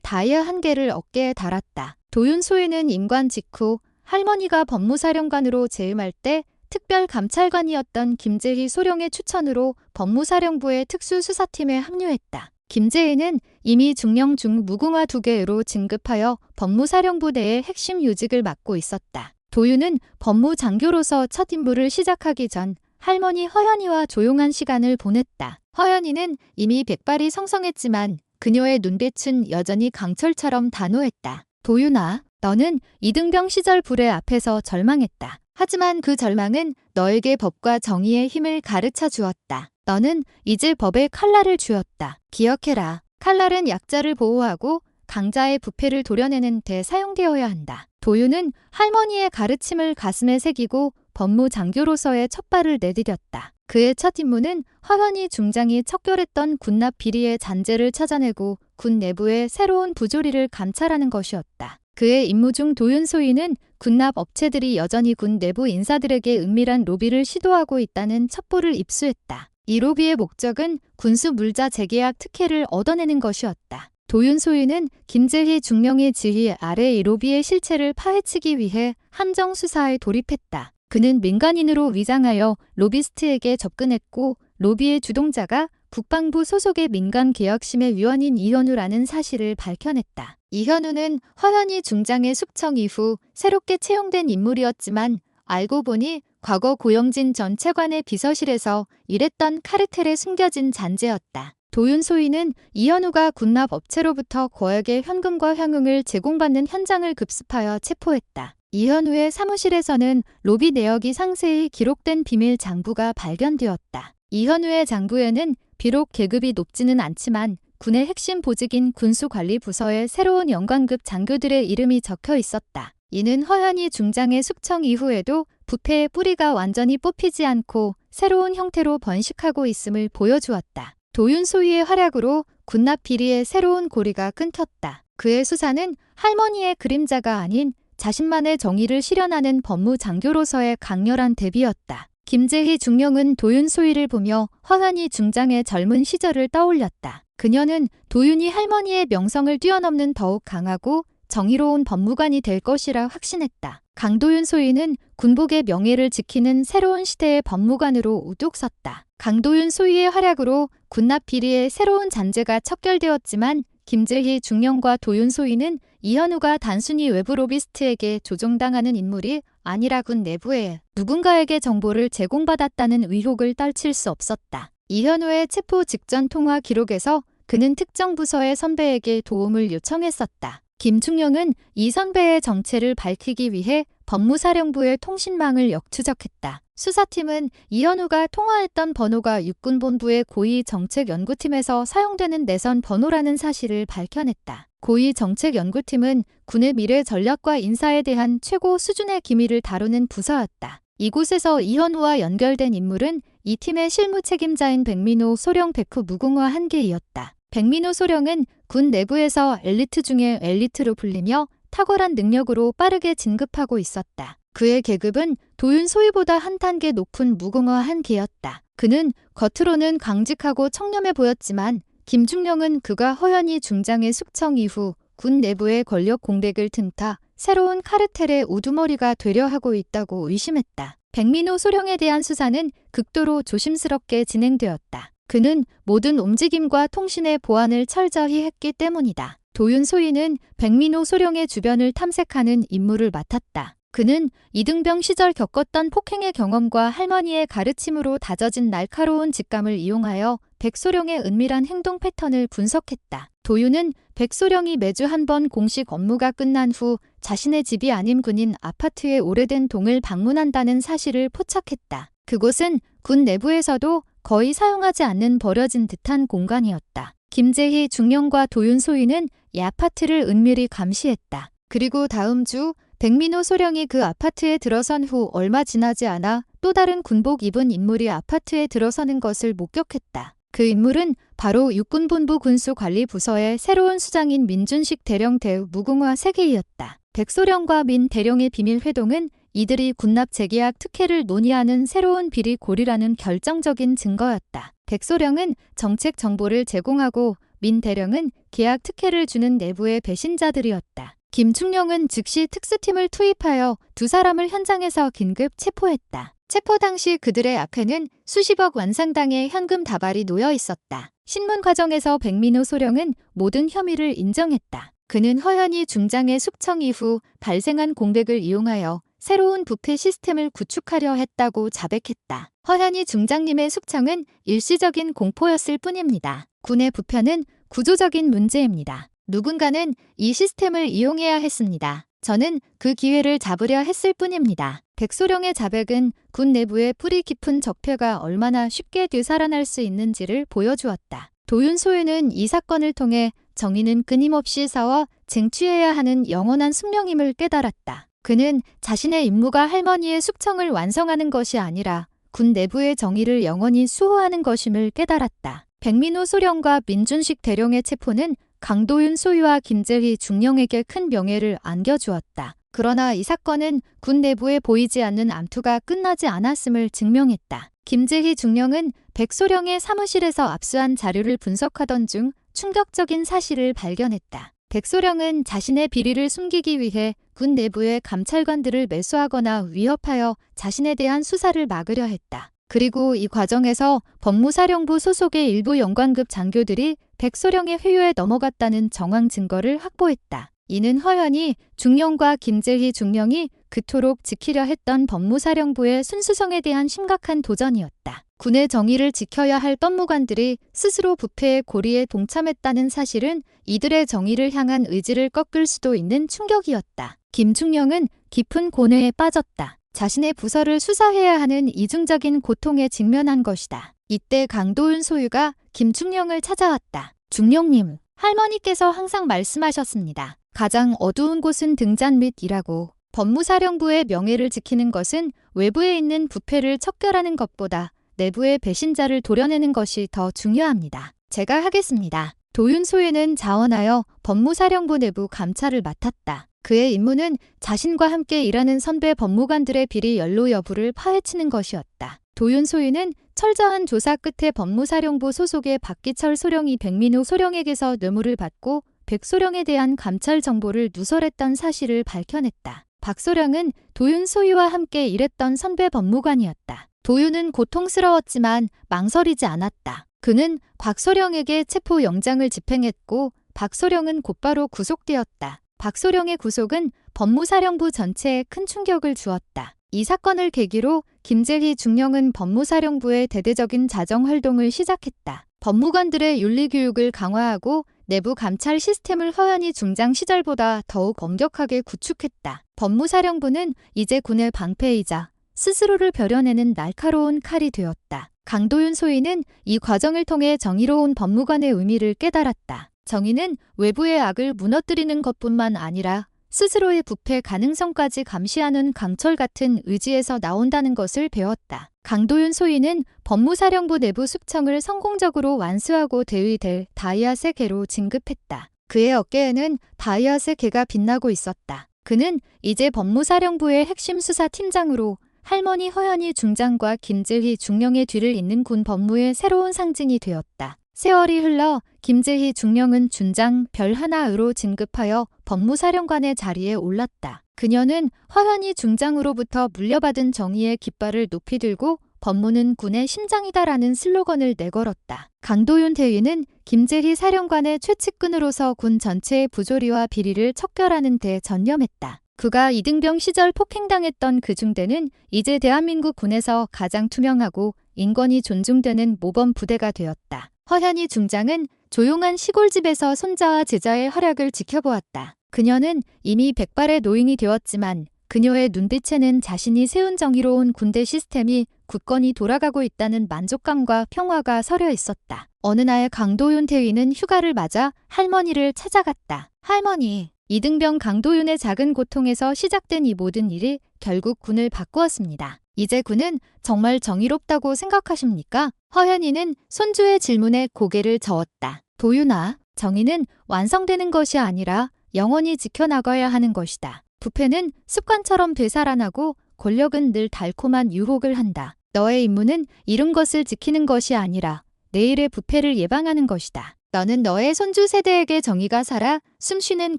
다이아 1개를 어깨에 달았다. 도윤 소위는 임관 직후 할머니가 법무사령관으로 재임할 때 특별감찰관이었던 김재희 소령의 추천으로 법무사령부의 특수수사팀에 합류했다. 김재희는 이미 중령 중 무궁화 2개로 진급하여 법무사령부 내의 핵심 요직을 맡고 있었다. 도윤은 법무장교로서 첫 임무를 시작하기 전 할머니 허현희와 조용한 시간을 보냈다. 허현희는 이미 백발이 성성했지만 그녀의 눈빛은 여전히 강철처럼 단호했다. 도윤아, 너는 이등병 시절 불의 앞에서 절망했다. 하지만 그 절망은 너에게 법과 정의의 힘을 가르쳐 주었다. 너는 이제 법에 칼날을 쥐었다. 기억해라. 칼날은 약자를 보호하고 강자의 부패를 도려내는 데 사용되어야 한다. 도윤은 할머니의 가르침을 가슴에 새기고 법무장교로서의 첫 발을 내디뎠다. 그의 첫 임무는 허현희 중장이 척결했던 군납 비리의 잔재를 찾아내고 군 내부의 새로운 부조리를 감찰하는 것이었다. 그의 임무 중 도윤 소위는 군납 업체들이 여전히 군 내부 인사들에게 은밀한 로비를 시도하고 있다는 첩보를 입수했다. 이 로비의 목적은 군수 물자 재계약 특혜를 얻어내는 것이었다. 도윤 소위는 김재희 중령의 지휘 아래 이 로비의 실체를 파헤치기 위해 함정 수사에 돌입했다. 그는 민간인으로 위장하여 로비스트에게 접근했고 로비의 주동자가 국방부 소속의 민간계약심의 위원인 이현우라는 사실을 밝혀냈다. 이현우는 허현희 중장의 숙청 이후 새롭게 채용된 인물이었지만 알고 보니 과거 고영진 전 차관의 비서실에서 일했던 카르텔에 숨겨진 잔재였다. 도윤 소위는 이현우가 군납 업체로부터 거액의 현금과 향응을 제공받는 현장을 급습하여 체포했다. 이현우의 사무실에서는 로비 내역이 상세히 기록된 비밀 장부가 발견되었다. 이현우의 장부에는 비록 계급이 높지는 않지만 군의 핵심 보직인 군수관리부서의 새로운 연관급 장교들의 이름이 적혀 있었다. 이는 허현희 중장의 숙청 이후에도 부패의 뿌리가 완전히 뽑히지 않고 새로운 형태로 번식하고 있음을 보여주었다. 도윤 소위의 활약으로 군납 비리의 새로운 고리가 끊겼다. 그의 수사는 할머니의 그림자가 아닌 자신만의 정의를 실현하는 법무장교로서의 강렬한 대비였다. 김재희 중령은 도윤 소위를 보며 허현희 중장의 젊은 시절을 떠올렸다. 그녀는 도윤이 할머니의 명성을 뛰어넘는 더욱 강하고 정의로운 법무관이 될 것이라 확신했다. 강도윤 소위는 군복의 명예를 지키는 새로운 시대의 법무관으로 우뚝 섰다. 강도윤 소위의 활약으로 군납 비리의 새로운 잔재가 척결되었지만 김재희 중령과 도윤 소위는 이현우가 단순히 외부 로비스트에게 조종당하는 인물이 아니라 군 내부에 누군가에게 정보를 제공받았다는 의혹을 떨칠 수 없었다. 이현우의 체포 직전 통화 기록에서 그는 특정 부서의 선배에게 도움을 요청했었다. 김중령은 이 선배의 정체를 밝히기 위해 법무사령부의 통신망을 역추적했다. 수사팀은 이현우가 통화했던 번호가 육군본부의 고위정책연구팀에서 사용되는 내선 번호라는 사실을 밝혀냈다. 고위정책연구팀은 군의 미래 전략과 인사에 대한 최고 수준의 기밀을 다루는 부서였다. 이곳에서 이현우와 연결된 인물은 이 팀의 실무 책임자인 백민호 소령 백후 무궁화 한계이었다. 백민호 소령은 군 내부에서 엘리트 중에 엘리트로 불리며 탁월한 능력으로 빠르게 진급하고 있었다. 그의 계급은 도윤 소위보다 한 단계 높은 무궁화 한계였다. 그는 겉으로는 강직하고 청렴해 보였지만 김중령은 그가 허현희 중장의 숙청 이후 군 내부의 권력 공백을 틈타 새로운 카르텔의 우두머리가 되려 하고 있다고 의심했다. 백민호 소령에 대한 수사는 극도로 조심스럽게 진행되었다. 그는 모든 움직임과 통신의 보안을 철저히 했기 때문이다. 도윤 소위는 백민호 소령의 주변을 탐색하는 임무를 맡았다. 그는 이등병 시절 겪었던 폭행의 경험과 할머니의 가르침으로 다져진 날카로운 직감을 이용하여 백소령의 은밀한 행동 패턴을 분석했다. 도윤은 백소령이 매주 한 번 공식 업무가 끝난 후 자신의 집이 아닌 군인 아파트의 오래된 동을 방문한다는 사실을 포착했다. 그곳은 군 내부에서도 거의 사용하지 않는 버려진 듯한 공간이었다. 김재희 중령과 도윤 소위는 이 아파트를 은밀히 감시했다. 그리고 다음 주 백민호 소령이 그 아파트에 들어선 후 얼마 지나지 않아 또 다른 군복 입은 인물이 아파트에 들어서는 것을 목격했다. 그 인물은 바로 육군본부 군수관리부서의 새로운 수장인 민준식 대령 대우 무궁화 세계이었다. 백소령과 민 대령의 비밀 회동은 이들이 군납 재계약 특혜를 논의하는 새로운 비리 고리라는 결정적인 증거였다. 백소령은 정책 정보를 제공하고 민 대령은 계약 특혜를 주는 내부의 배신자들이었다. 김중령은 즉시 특수팀을 투입하여 두 사람을 현장에서 긴급 체포했다. 체포 당시 그들의 앞에는 수십억 원 상당의 현금 다발이 놓여 있었다. 신문 과정에서 백민호 소령은 모든 혐의를 인정했다. 그는 허현희 중장의 숙청 이후 발생한 공백을 이용하여 새로운 부패 시스템을 구축하려 했다고 자백했다. 허현희 중장님의 숙청은 일시적인 공포였을 뿐입니다. 군의 부패는 구조적인 문제입니다. 누군가는 이 시스템을 이용해야 했습니다. 저는 그 기회를 잡으려 했을 뿐입니다. 백소령의 자백은 군 내부의 뿌리 깊은 적폐가 얼마나 쉽게 되살아날 수 있는지를 보여주었다. 도윤 소위는 이 사건을 통해 정의는 끊임없이 싸워 쟁취해야 하는 영원한 숙명임을 깨달았다. 그는 자신의 임무가 할머니의 숙청을 완성하는 것이 아니라 군 내부의 정의를 영원히 수호하는 것임을 깨달았다. 백민호 소령과 민준식 대령의 체포는 강도윤 소위와 김재희 중령에게 큰 명예를 안겨주었다. 그러나 이 사건은 군 내부에 보이지 않는 암투가 끝나지 않았음을 증명했다. 김재희 중령은 백소령의 사무실에서 압수한 자료를 분석하던 중 충격적인 사실을 발견했다. 백소령은 자신의 비리를 숨기기 위해 군 내부의 감찰관들을 매수하거나 위협하여 자신에 대한 수사를 막으려 했다. 그리고 이 과정에서 법무사령부 소속의 일부 영관급 장교들이 백소령의 회유에 넘어갔다는 정황 증거를 확보했다. 이는 허연히 중령과 김재희 중령이 그토록 지키려 했던 법무사령부의 순수성에 대한 심각한 도전이었다. 군의 정의를 지켜야 할 법무관들이 스스로 부패의 고리에 동참했다는 사실은 이들의 정의를 향한 의지를 꺾을 수도 있는 충격이었다. 김중령은 깊은 고뇌에 빠졌다. 자신의 부서를 수사해야 하는 이중적인 고통에 직면한 것이다. 이때 강도윤 소유가 김중령을 찾아왔다. 중령님, 할머니께서 항상 말씀하셨습니다. 가장 어두운 곳은 등잔 밑이라고. 법무사령부의 명예를 지키는 것은 외부에 있는 부패를 척결하는 것보다 내부의 배신자를 도려내는 것이 더 중요합니다. 제가 하겠습니다. 도윤 소유는 자원하여 법무사령부 내부 감찰을 맡았다. 그의 임무는 자신과 함께 일하는 선배 법무관들의 비리 연루 여부를 파헤치는 것이었다. 도윤 소유는 철저한 조사 끝에 법무사령부 소속의 박기철 소령이 백민호 소령에게서 뇌물을 받고 백소령에 대한 감찰 정보를 누설했던 사실을 밝혀냈다. 박 소령은 도윤 소유와 함께 일했던 선배 법무관이었다. 도윤은 고통스러웠지만 망설이지 않았다. 그는 박 소령에게 체포 영장을 집행했고 박 소령은 곧바로 구속되었다. 박 소령의 구속은 법무사령부 전체에 큰 충격을 주었다. 이 사건을 계기로 김재희 중령은 법무사령부의 대대적인 자정활동을 시작했다. 법무관들의 윤리교육을 강화하고 내부 감찰 시스템을 허연히 중장 시절보다 더욱 엄격하게 구축했다. 법무사령부는 이제 군의 방패이자 스스로를 벼려내는 날카로운 칼이 되었다. 강도윤 소위는 이 과정을 통해 정의로운 법무관의 의미를 깨달았다. 정의는 외부의 악을 무너뜨리는 것뿐만 아니라 스스로의 부패 가능성까지 감시하는 강철 같은 의지에서 나온다는 것을 배웠다. 강도윤 소위는 법무사령부 내부 숙청을 성공적으로 완수하고 대위될 다이아세 개로 진급했다. 그의 어깨에는 다이아세 개가 빛나고 있었다. 그는 이제 법무사령부의 핵심 수사팀장으로 할머니 허연희 중장과 김재희 중령의 뒤를 잇는 군 법무의 새로운 상징이 되었다. 세월이 흘러 김재희 중령은 준장 별 하나로 진급하여 법무사령관의 자리에 올랐다. 그녀는 허연희 중장으로부터 물려받은 정의의 깃발을 높이 들고 법무는 군의 심장이다라는 슬로건을 내걸었다. 강도윤 대위는 김재희 사령관의 최측근으로서 군 전체의 부조리와 비리를 척결하는 데 전념했다. 그가 이등병 시절 폭행당했던 그 중대는 이제 대한민국 군에서 가장 투명하고 인권이 존중되는 모범 부대가 되었다. 허현희 중장은 조용한 시골집에서 손자와 제자의 활약을 지켜보았다. 그녀는 이미 백발의 노인이 되었지만 그녀의 눈빛에는 자신이 세운 정의로운 군대 시스템이 굳건히 돌아가고 있다는 만족감과 평화가 서려 있었다. 어느 날 강도윤 대위는 휴가를 맞아 할머니를 찾아갔다. 할머니, 이등병 강도윤의 작은 고통에서 시작된 이 모든 일이 결국 군을 바꾸었습니다. 이제 군은 정말 정의롭다고 생각하십니까? 허현희는 손주의 질문에 고개를 저었다. 도윤아, 정의는 완성되는 것이 아니라 영원히 지켜나가야 하는 것이다. 부패는 습관처럼 되살아나고 권력은 늘 달콤한 유혹을 한다. 너의 임무는 이룬 것을 지키는 것이 아니라 내일의 부패를 예방하는 것이다. 너는 너의 손주 세대에게 정의가 살아 숨쉬는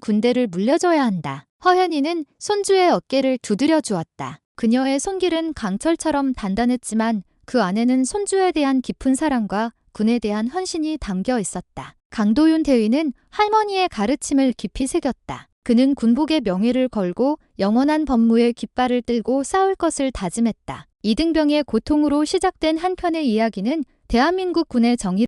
군대를 물려줘야 한다. 허현희는 손주의 어깨를 두드려 주었다. 그녀의 손길은 강철처럼 단단했지만 그 안에는 손주에 대한 깊은 사랑과 군에 대한 헌신이 담겨 있었다. 강도윤 대위는 할머니의 가르침을 깊이 새겼다. 그는 군복의 명예를 걸고 영원한 법무의 깃발을 들고 싸울 것을 다짐했다. 이등병의 고통으로 시작된 한 편의 이야기는 대한민국 군의 정의